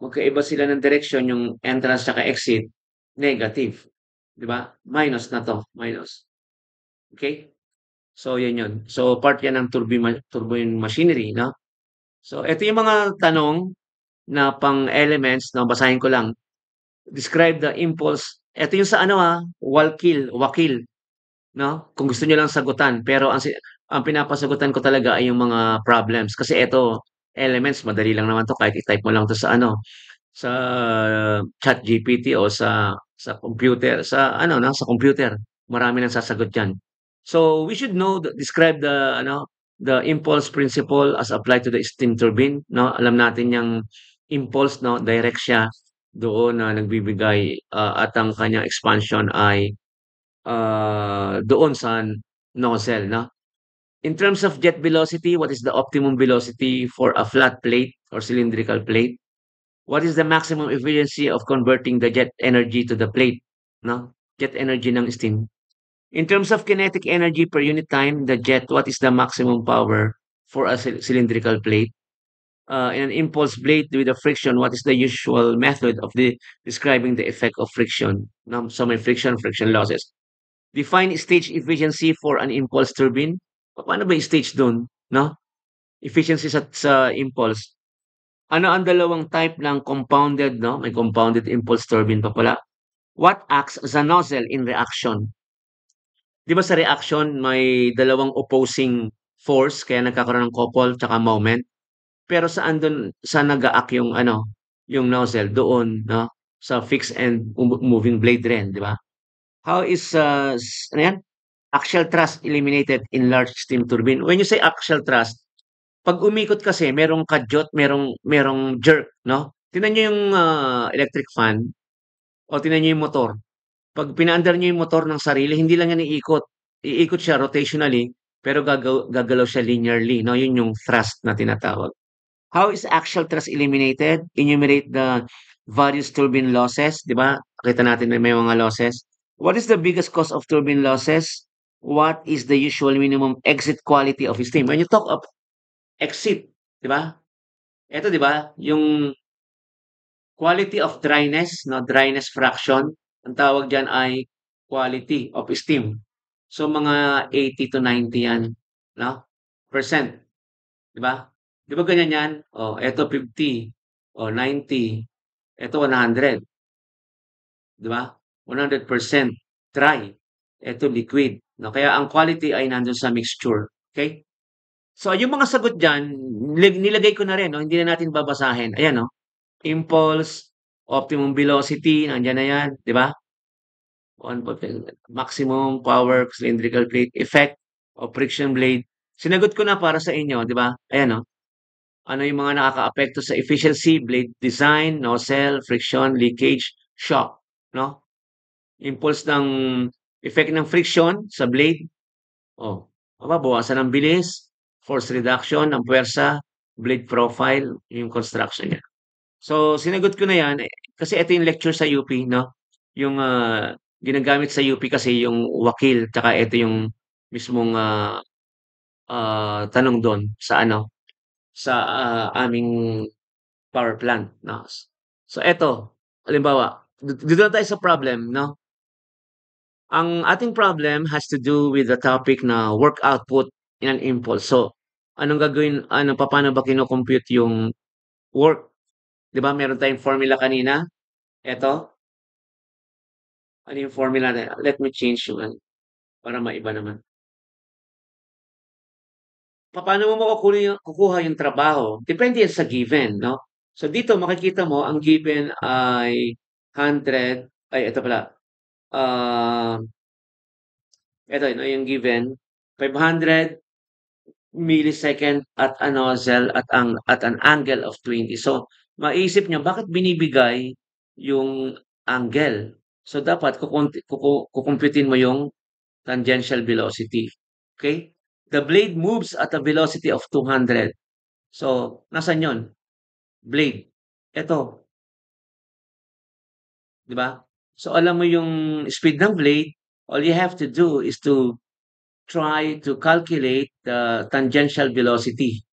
magkaiba sila ng direction, yung entrance at exit, negative. Di ba? Minus na to, minus. Okay? So, yan yun. So, part yan ng turbine machinery, no? So, ito yung mga tanong na pang-elements, no? Basahin ko lang. Describe the impulse. Ito yung sa ano wakil, no? Kung gusto niyo lang sagutan. Pero ang pinapasagutan ko talaga ay yung mga problems. Kasi ito, elements, madali lang naman to. Kahit i-type mo lang to sa sa ChatGPT o sa computer, sa computer. Marami nang sasagot diyan. So we should describe the impulse principle as applied to the steam turbine, no? Alam natin yung impulse, no, direct siya doon na nagbibigay at ang kanyang expansion ay doon sa nozzle, no? In terms of jet velocity, what is the optimum velocity for a flat plate or cylindrical plate? What is the maximum efficiency of converting the jet energy to the plate? No? Jet energy ng steam. In terms of kinetic energy per unit time, the jet, what is the maximum power for a cylindrical plate? In an impulse blade with a friction, what is the usual method of describing the effect of friction? No? So may friction losses. Define stage efficiency for an impulse turbine. Paano ba yung stage doon? No? Efficiency sa impulse. Ano ang dalawang type ng compounded, no? May compounded impulse turbine pa pala. What acts as a nozzle in reaction? Di ba sa reaction, may dalawang opposing force kaya nagkakaroon ng couple tsaka moment. Pero saan nag-a-act yung ano, yung nozzle? Doon 'no, sa fixed and moving blade rin, 'di ba? How is, ano 'yan, axial thrust eliminated in large steam turbine? When you say axial thrust, 'pag umikot kasi merong kadyot, merong jerk 'no? Tingnan niyo yung, electric fan o tingnan niyo yung motor. 'Pag pinaandar niyo yung motor ng sarili, hindi lang yan iikot. Iikot siya rotationally, pero gagalaw siya linearly 'no, yun yung thrust na tinatawag. How is axial thrust eliminated? Enumerate the various turbine losses, 'di ba? Nakita natin na may mga losses. What is the biggest cause of turbine losses? What is the usual minimum exit quality of steam? When you talk of exit, 'di ba? Eto 'di ba, yung quality of dryness, no, dryness fraction, ang tawag diyan ay quality of steam. So mga 80 to 90 yan, no? Percent, 'di ba? 'Di ba ganyan yan? Oh, eto 50, oh 90, eto 100, 'di ba? 100% dry, eto liquid, no? Kaya ang quality ay nandun sa mixture, okay? So yung mga sagot diyan, nilagay ko na rin 'no, hindi na natin babasahin. Ayan 'no, impulse, optimum velocity, nandiyan na yan, 'di ba? One maximum power cylindrical plate, effect of friction blade. Sinagot ko na para sa inyo, 'di ba? Ayan 'no. Ano yung mga nakakaapekto sa efficiency, blade design, nozzle, friction, leakage, shock, 'no? Impulse ng effect ng friction sa blade, oh, bawasan ng bilis, force reduction ng puwersa, blade profile, yung construction niya. So, sinagot ko na 'yan, kasi ito yung lecture sa UP 'no, yung, ginagamit sa UP kasi yung wakil tsaka ito yung mismong, tanong dun sa ano, sa, aming power plant 'no. So eto, halimbawa, dito na tayo sa problem 'no. Ang ating problem has to do with the topic na work output in an impulse. So, papaano ba kino-compute yung work? 'Di ba meron tayong formula kanina, eto, ano yung formula na let me change yung ano, para maiba naman. Papaano mo kukuha yung trabaho? Depende yan sa given 'no. So dito makikita mo ang given ay 100 ay ito pala, ah, eto 'no yung given 500 millisecond at a nozzle at an angle of 20. So maisip niyo bakit binibigay yung angle? So dapat kukumputin mo yung tangential velocity, okay? The blade moves at a velocity of 200. So, nasaan yun? Blade. Eto, 'di ba? So, alam mo yung speed ng blade, all you have to do is to try to calculate the tangential velocity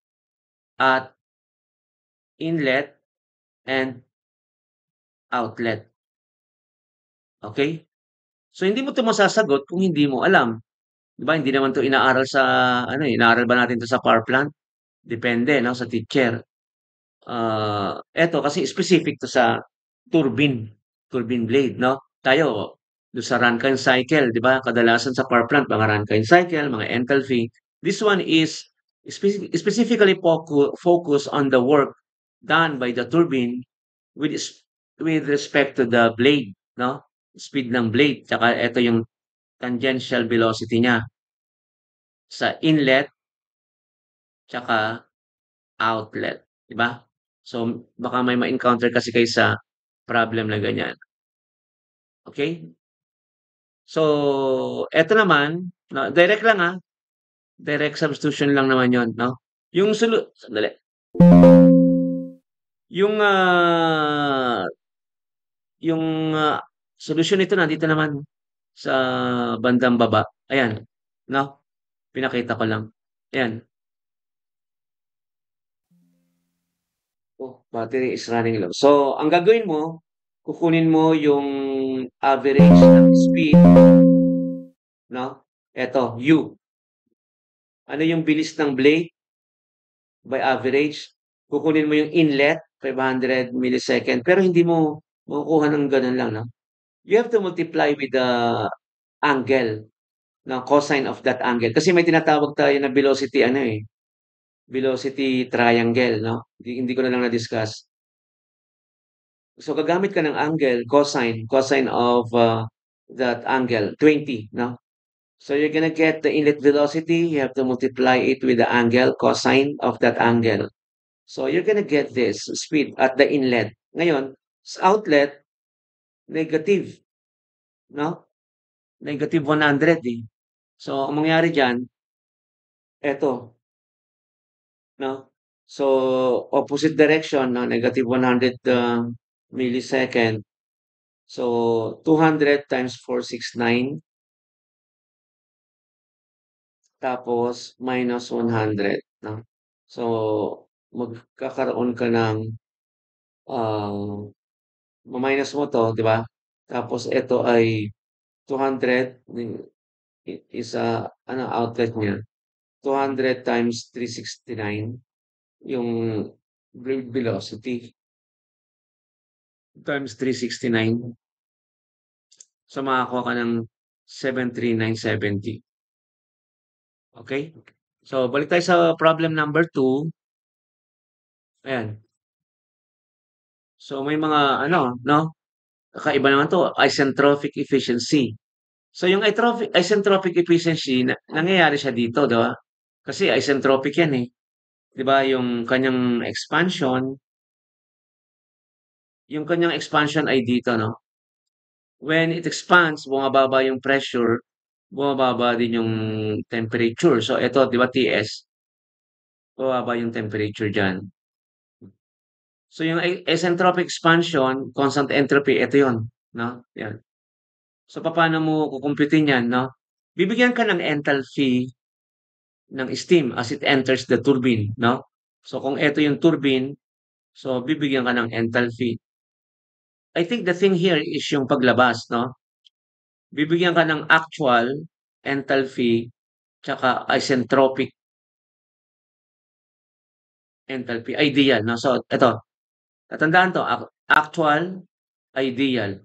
at inlet and outlet. Okay? So, hindi mo 'to masasagot kung hindi mo alam. 'Di ba, hindi naman 'to inaaral sa ano, eh, inaaral ba natin 'to sa power plant? Depende 'no, sa teacher. Eto kasi specific 'to sa turbine, turbine blade no? Tayo do sa Rankine cycle 'di ba kadalasan sa power plant mga Rankine cycle, mga enthalpy. This one is specifically focus on the work done by the turbine with with respect to the blade 'no? Speed ng blade tsaka eto yung tangential velocity niya sa inlet tsaka outlet, 'di ba? So, baka may ma-encounter kasi kayo sa problem na ganyan, okey? So, eto naman, na direct lang, direct substitution lang naman 'yon 'no? Sandali, yung, yung, solusyon nito nandito naman sa bandang baba, ayan, 'no? Pinakita ko lang, ayan. Oh, battery is running low. So, ang gagawin mo, kukunin mo yung average ng speed, 'no? Eto, U. Ano yung bilis ng blade by average? Kukunin mo yung inlet, 500 millisecond, pero hindi mo makukuha ng gano'n lang, 'no? You have to multiply with the angle ng cosine of that angle. Kasi may tinatawag tayo na velocity ano eh, velocity triangle, no? Hindi ko na lang na-discuss. So gagamit ka ng angle, cosine of that angle, 20, no? So you're gonna get the inlet velocity, you have to multiply it with the angle, cosine of that angle. So you're gonna get this speed at the inlet. Ngayon, sa outlet, negative, no? Negative 100 eh. So ang mangyari diyan, eto, no? So opposite direction, no? Negative 100 millisecond. So 200 times 469 tapos minus 100, no? So magkakaroon ka ng ma-minus mo 'to, 'di ba? Tapos ito ay 200 is ano outlet niya, 200 times 369 yung blade velocity times 369. So makakuha ka ng 73970. Okay? So balik tayo sa problem number 2. Ayan. So may mga ano, no? Kakaiba naman 'to, isentropic efficiency. So yung isentropic efficiency nangyayari siya dito, 'di ba? Kasi isentropic 'yan eh. 'Di ba yung kanyang expansion ay dito, no? When it expands, bumababa yung pressure, bumababa din yung temperature. So ito, 'di ba TS, bumababa yung temperature diyan. So yung isentropic expansion, constant entropy, ito 'yon, no? Yan. So paano mo kukumputin 'yan, no? Bibigyan ka ng enthalpy ng steam as it enters the turbine, no? So kung ito yung turbine, so bibigyan ka ng enthalpy. I think the thing here is yung paglabas, no? Bibigyan ka ng actual enthalpy tsaka isentropic enthalpy, ideal, no? So ito, tatandaan 'to, actual, ideal,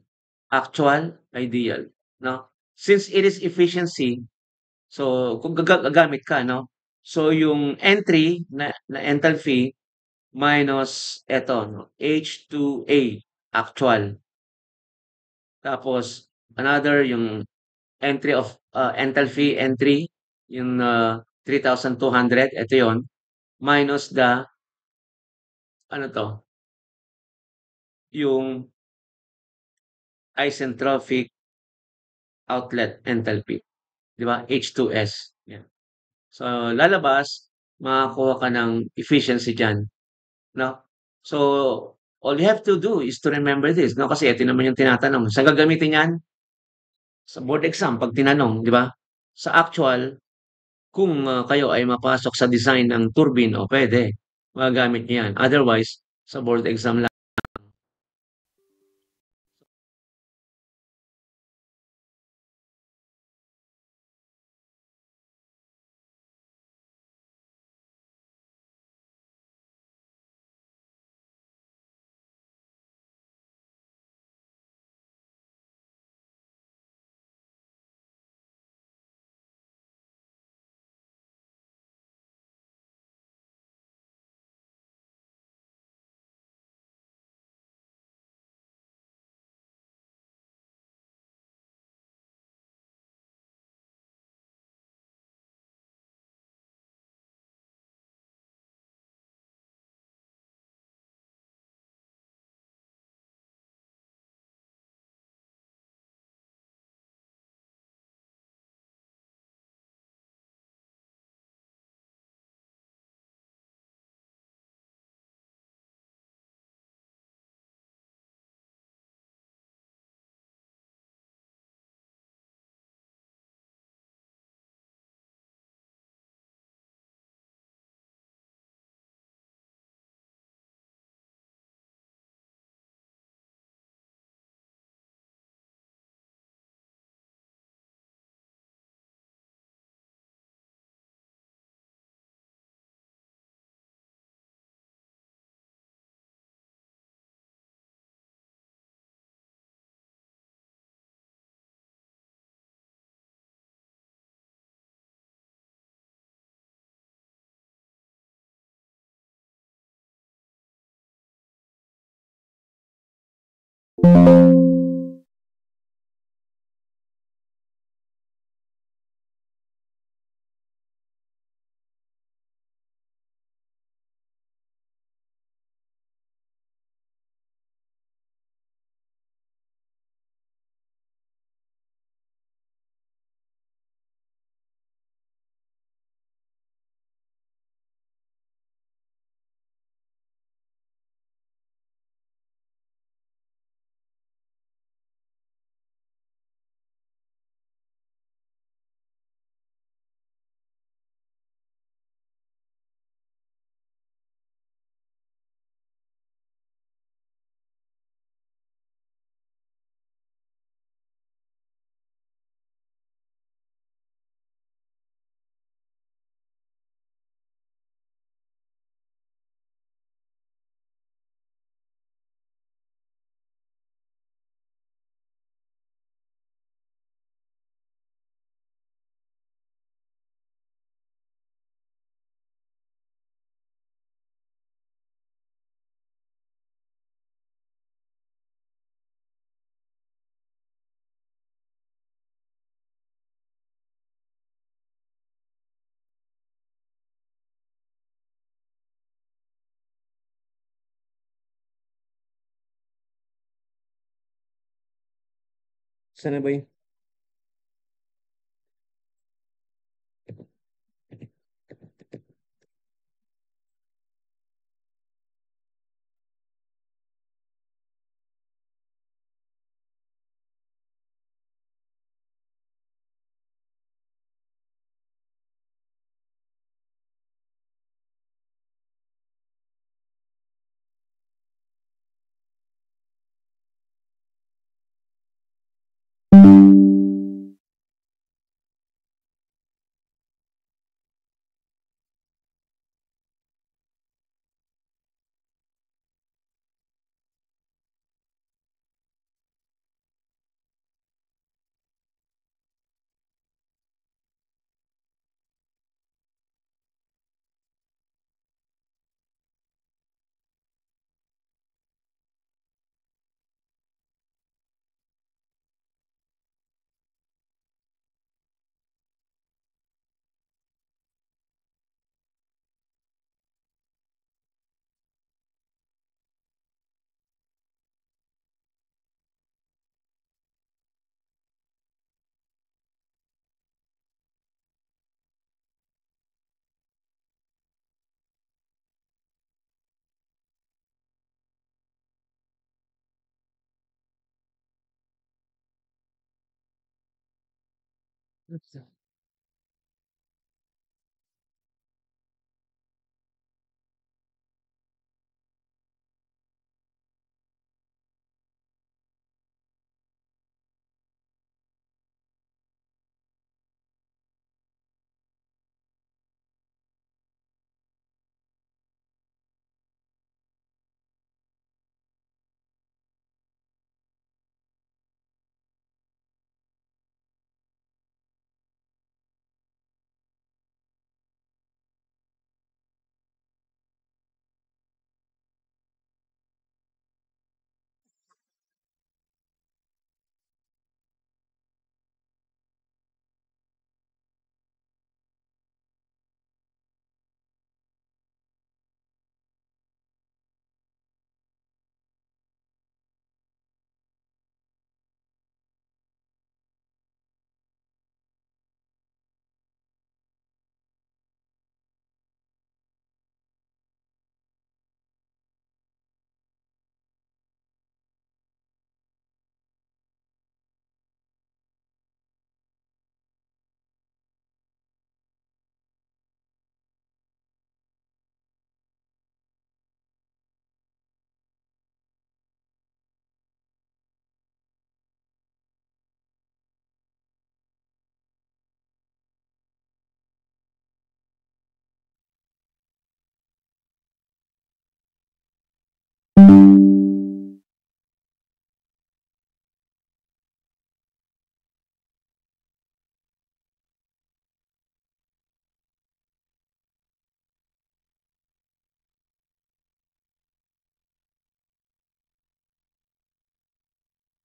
actual, ideal, no? Since it is efficiency, so kung gagamit ka, no? So yung entry na enthalpy minus eto, no? H2A, actual. Tapos another yung entry of enthalpy entry, yung 3,200, ito yon, minus the, ano to, yung isentropic outlet enthalpy, di ba? H2S. Yan. So, lalabas, makakuha ka ng efficiency dyan, no? So, all you have to do is to remember this, no? Kasi ito naman yung tinatanong. Saan gagamitin yan? Sa board exam, pag tinanong, di ba? Sa actual, kung kayo ay mapasok sa design ng turbine, o pwede, magagamit niyo yan. Otherwise, sa board exam lang. Sana ba yun?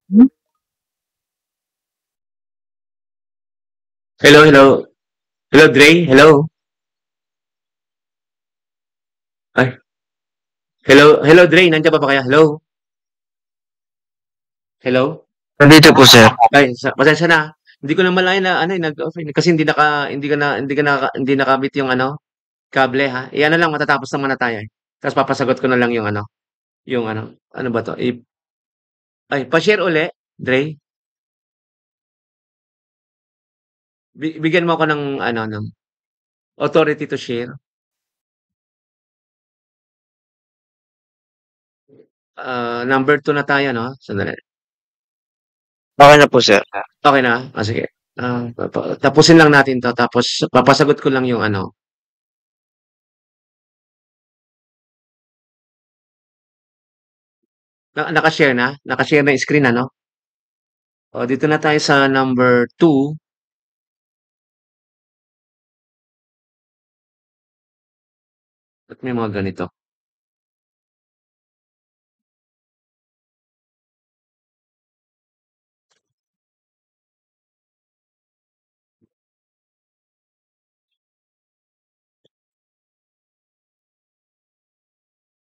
Hello, hello. Hello, Dre. Hello. Ay, hello, Dre. Nandiyan pa ba kaya? Hello? Hello? Nandito po, sir. Ay, pasensya na. Hindi ko na malayan na ano, nag-off kasi hindi nakabit yung ano, kable ha. Iyan na lang matatapos naman na tayo. Tapos papasagot ko na lang yung ano ba 'to? Ay, pa-share uli, Dre. Bigyan mo ako ng ano, ng authority to share. Number 2 na tayo, no? Sandali. Okay na po, sir. Okay na? Sige. Tapusin lang natin 'to tapos papasagot ko lang yung ano. Naka-share na? Naka-share na yung screen, ano? O, dito na tayo sa number 2. At may mga ganito.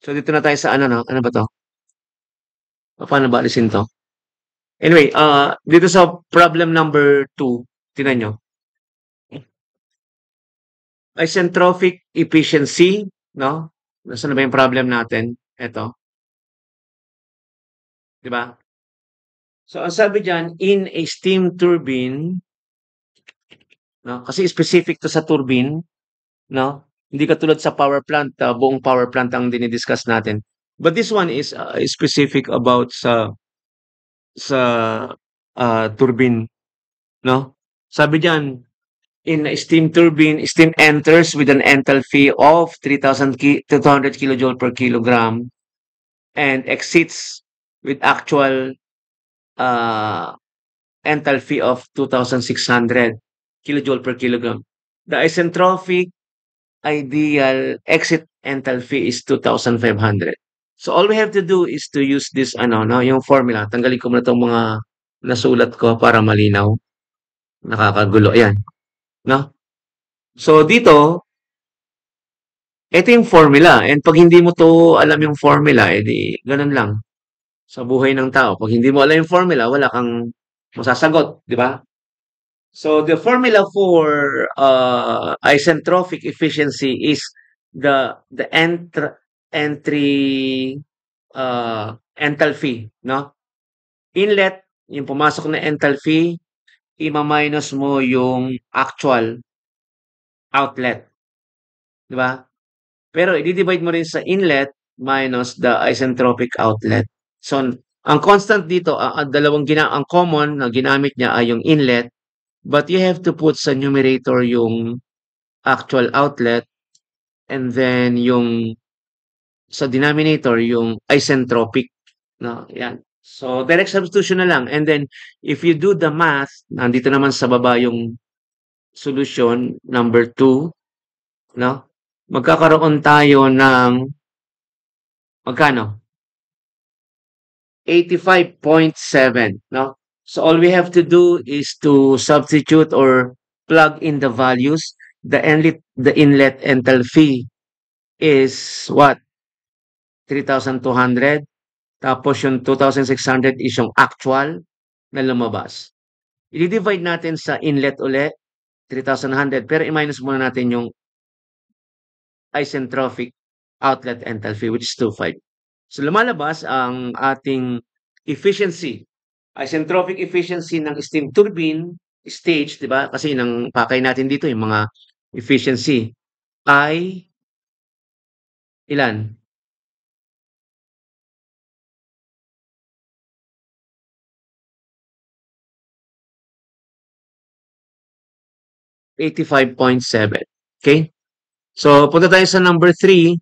So, dito na tayo sa ano, no? Ano ba to? Paano ba alisin to? Anyway, dito sa problem number 2, tingnan nyo. Isentropic efficiency, no? Nasaan na ba yung problem natin? Ito, di ba? So, ang sabi dyan, in a steam turbine, no? Kasi specific to sa turbine, no? Hindi katulad sa power plant, buong power plant ang dinidiscuss natin. But this one is specific about sa turbine, no? Sabi diyan, in a steam turbine, steam enters with an enthalpy of 200 kilojoule per kilogram and exits with actual uh, enthalpy of 2,600 kilojoule per kilogram. The isentropic ideal exit enthalpy is 2,500. So all we have to do is to use this ano no, yung formula. Tanggalin ko muna 'tong mga nasulat ko para malinaw. Nakakagulo 'yan, no? So dito, ito yung formula and 'pag hindi mo 'to alam yung formula, eh, di gano'n lang sa buhay ng tao. 'Pag hindi mo alam yung formula, wala kang masasagot, 'di ba? So the formula for isentropic efficiency is the entry enthalpy, no? Inlet, yung pumasok na enthalpy, ima-minus mo yung actual outlet, 'di ba? Pero i-divide mo rin sa inlet minus the isentropic outlet. So ang constant dito, ang common na ginamit niya ay yung inlet, but you have to put sa numerator yung actual outlet and then yung sa denominator yung isentropic, no? Yan. So direct substitution na lang and then if you do the math, nandito naman sa baba yung solution number 2, no? Magkakaroon tayo ng magkano? 85.7, no? So all we have to do is to substitute or plug in the values. The inlet enthalpy is what? 3,200. Tapos yung 2,600 is yung actual na lumabas. I-divide natin sa inlet uli, 3,100. Pero i-minus muna natin yung isentropic outlet enthalpy which is 2,500. So lumalabas ang ating efficiency. Isentropic efficiency ng steam turbine stage, 'di ba? Kasi nang pakay natin dito yung mga efficiency ay ilan? 85.7. Okay? So punta tayo sa number 3.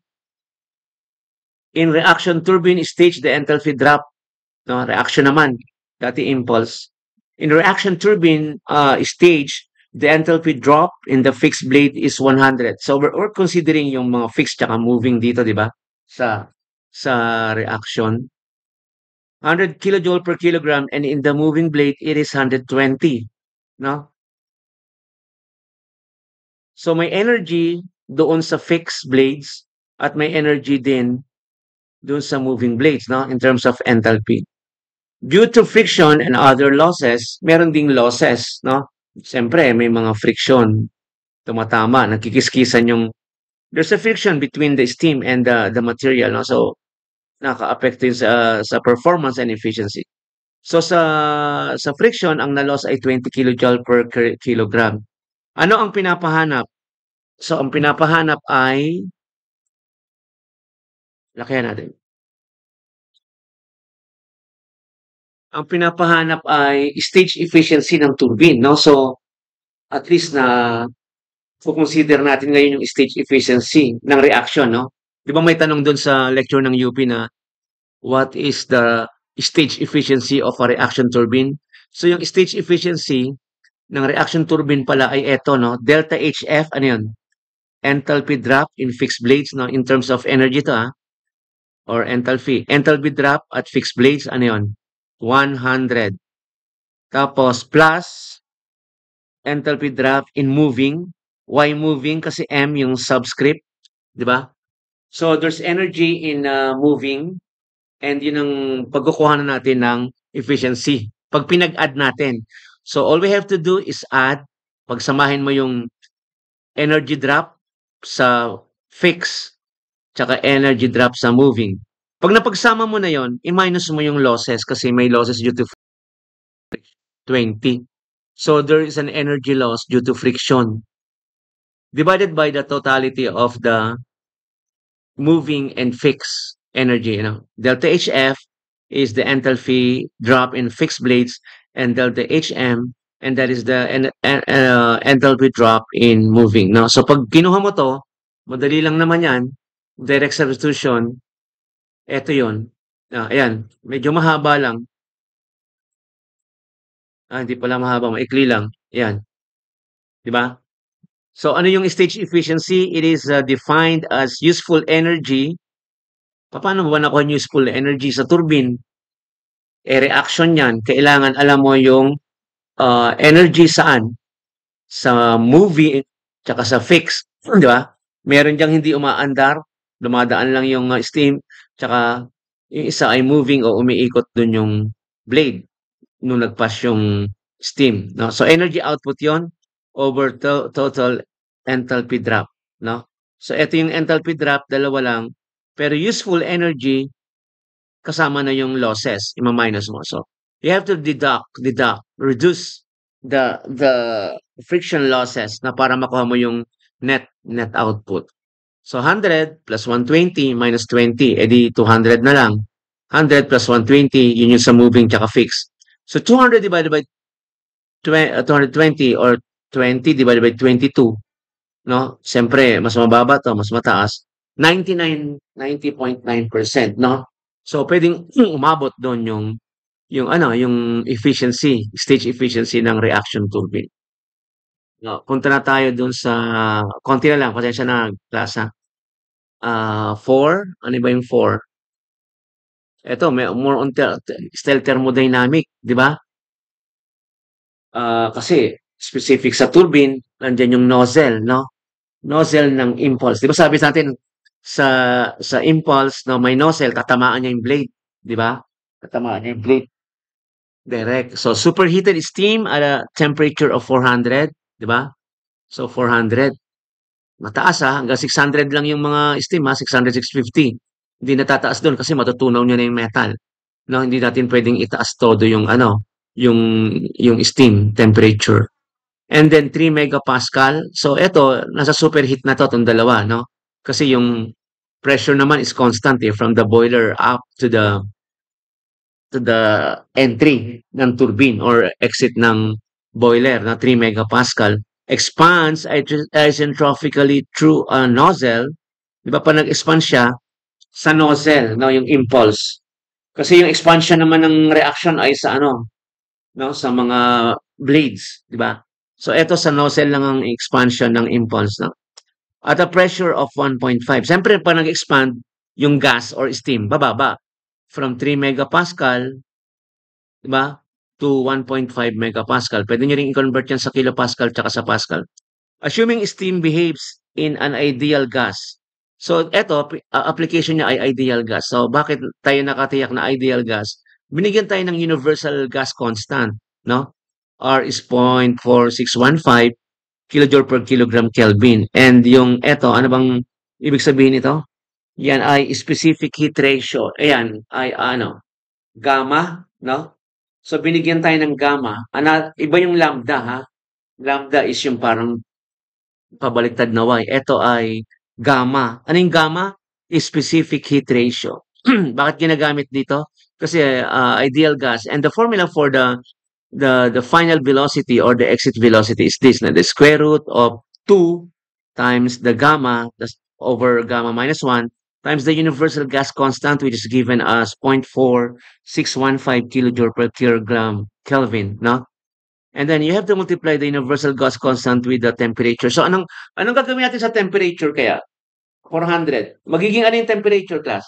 In reaction turbine stage, the enthalpy drop. No? Reaction naman. Dati impulse. In reaction turbine stage, the enthalpy drop in the fixed blade is 100. So we're considering yung mga fixed tsaka moving dito, di ba? Sa reaction. 100 kilojoule per kilogram, and in the moving blade, it is 120. No? So may energy doon sa fixed blades at may energy din doon sa moving blades, no? In terms of enthalpy. Due to friction and other losses, meron ding losses, no? Siyempre, may mga friction. Tumatama, nagkikiskisan yung there's a friction between the steam and the material, no? So nakaka-apekto yun sa performance and efficiency. So sa friction ang na-loss ay 20 kilojoule per kilogram. Ano ang pinapahanap? So ang pinapahanap ay lakihan natin. Ang pinapahanap ay stage efficiency ng turbine, no? So at least na consider natin ngayon yung stage efficiency ng reaction, no? 'Di ba may tanong doon sa lecture ng UP na what is the stage efficiency of a reaction turbine? So yung stage efficiency ng reaction turbine pala ay eto, no? Delta HF, ano yun? Enthalpy drop in fixed blades, no? In terms of energy to, or enthalpy. Enthalpy drop at fixed blades, ano yun? 100. Tapos plus enthalpy drop in moving. Why moving? Kasi M yung subscript, di ba? So there's energy in moving, and yun ang pagkukuha natin ng efficiency. Pag pinag-add natin. So all we have to do is add, pagsamahin mo yung energy drop sa fix, tsaka energy drop sa moving. Pag napagsama mo na yon, i-minus mo yung losses kasi may losses due to 20. So there is an energy loss due to friction divided by the totality of the moving and fixed energy. Delta HF is the enthalpy drop in fixed blades, and delta HM, and that is the enthalpy drop in moving. No? So pag kinuha mo to, madali lang naman yan, direct substitution, eto yun. Ayan, medyo mahaba lang. Hindi pala mahaba, maikli lang. Ayan. Diba? So ano yung stage efficiency? It is defined as useful energy. Paano ba nakuha yung useful energy sa turbine? Reaction yan. Kailangan alam mo yung energy saan? Sa movie, tsaka sa fix. Di ba? Meron diyang hindi umaandar. Dumadaan lang yung steam. Tsaka yung isa ay moving o umiikot dun yung blade nung nagpass yung steam. No? So energy output yon over total enthalpy drop. No? So ito yung enthalpy drop, dalawa lang. Pero useful energy, kasama na yung losses, ima-minus mo. So you have to reduce the friction losses na para makuha mo yung net output. So 100 plus 120 minus 20, edi 200 na lang. 100 plus 120, yun yung sa moving tsaka fixed. So 200 divided by 220 or 20 divided by 22, no? Siyempre, mas mababa to, mas mataas. 90.9%, no? So pwedeng umabot doon yung efficiency, stage efficiency ng reaction turbine. No, punta na tayo doon sa konti na lang, pasensya na klasa. 4, ano ba yung 4? Ito, may more on steel thermodynamic, di ba? Kasi specific sa turbine, nandiyan yung nozzle, no? Nozzle ng impulse. Di ba sabi natin sa impulse, no, may nozzle, tatamaan niya yung blade, di ba? Tatamaan niya yung blade. Direct. So superheated steam at a temperature of 400, di ba? So 400. Mataas hanggang 600 lang yung mga steam 600, 650. Hindi natataas doon kasi matutunaw niya na yung metal. No, hindi natin pwedeng itaas todo yung yung steam temperature. And then 3 megapascal. So ito, nasa superheat na to itong dalawa, no? Kasi yung pressure naman is constant from the boiler up to the entry ng turbine or exit ng boiler na 3 megapascal. Expands isentrophically through a nozzle. Di ba pa nag-expand siya sa nozzle, no, yung impulse. Kasi yung expansion naman ng reaction ay sa no, sa mga blades, di ba? So ito sa nozzle lang ang expansion ng impulse, no? At a pressure of 1.5. Siyempre pa nag-expand yung gas or steam, bababa. from 3 megapascal, 'di ba, to 1.5 megapascal. Pwede niyo ring i-convert 'yan sa kilopascal tsaka sa pascal. Assuming steam behaves in an ideal gas. So eto, application niya ay ideal gas. So bakit tayo nakatiyak na ideal gas? Binigyan tayo ng universal gas constant, no? R is 0.4615 kilojoule per kilogram Kelvin. And yung eto, ano bang ibig sabihin nito? Yan ay specific heat ratio. Ayan ay ano, gamma, no? So binigyan tayo ng gamma. Iba yung lambda, ha? Lambda is yung parang pabaliktad na y. Ito ay gamma. Ano yung gamma? Specific heat ratio. Bakit ginagamit dito? Kasi ideal gas. And the formula for the final velocity or the exit velocity is this, na the square root of 2 times the gamma over gamma minus 1 times the universal gas constant, which is given as 0.4615 kilojoule per kilogram Kelvin, no? And then you have to multiply the universal gas constant with the temperature. So anong gagawin natin sa temperature kaya? 400. Magiging ano yung temperature, class?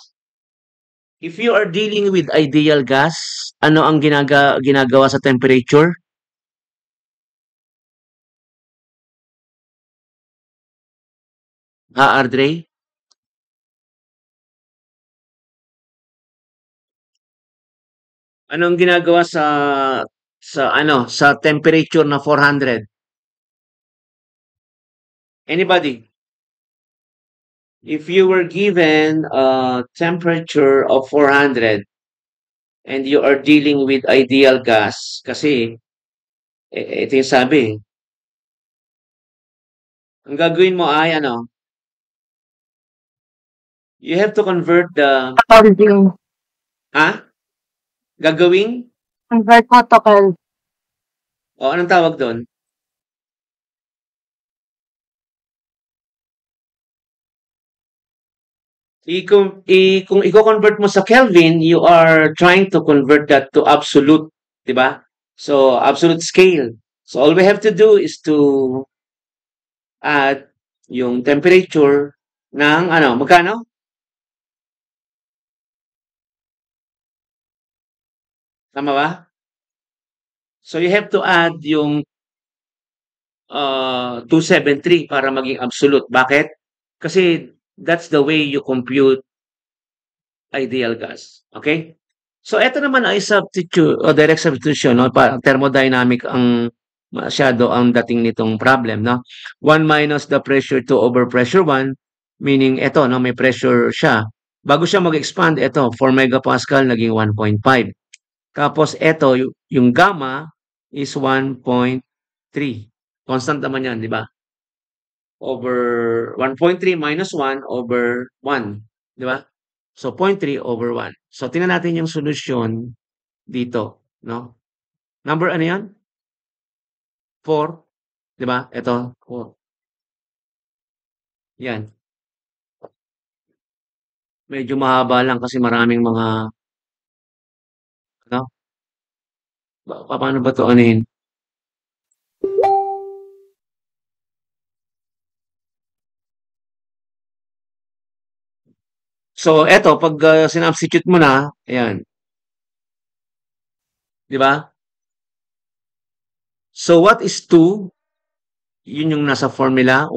If you are dealing with ideal gas, ano ang ginagawa sa temperature? Ha, Ardre? Anong ginagawa sa temperature na 400? Anybody? If you were given a temperature of 400 and you are dealing with ideal gas, kasi ito yung sabi, ang gagawin mo ay ano, you have to convert the, Accounting. ha? Gagawing? Convert protocol. O, anong tawag doon? Kung i-convert mo sa Kelvin, you are trying to convert that to absolute, di ba? So, absolute scale. So, all we have to do is to add yung temperature ng ano, magkano? Tama ba? So, you have to add yung 273 para maging absolute. Bakit? Kasi that's the way you compute ideal gas. Okay? So, ito naman ay substitute o direct substitution, no? Thermodynamic ang masyado ang dating nitong problem, no? 1 minus the pressure 2 over pressure 1, meaning ito, no? May pressure siya. Bago siya mag-expand, ito, 4 megapascal, naging 1.5. Tapos, ito, yung gamma is 1.3. Constant naman yan, di ba? Over 1.3 minus 1 over 1. Di ba? So, 0.3 over 1. So, tingnan natin yung solusyon dito. No? Number ano yan? 4. Di ba? Ito, 4. Yan. Medyo mahaba lang kasi maraming mga, ano? Paano ba ito anuhin? So, eto, pag sinubstitute mo na, ayan. Di ba? So, what is 2? Yun yung nasa formula. 1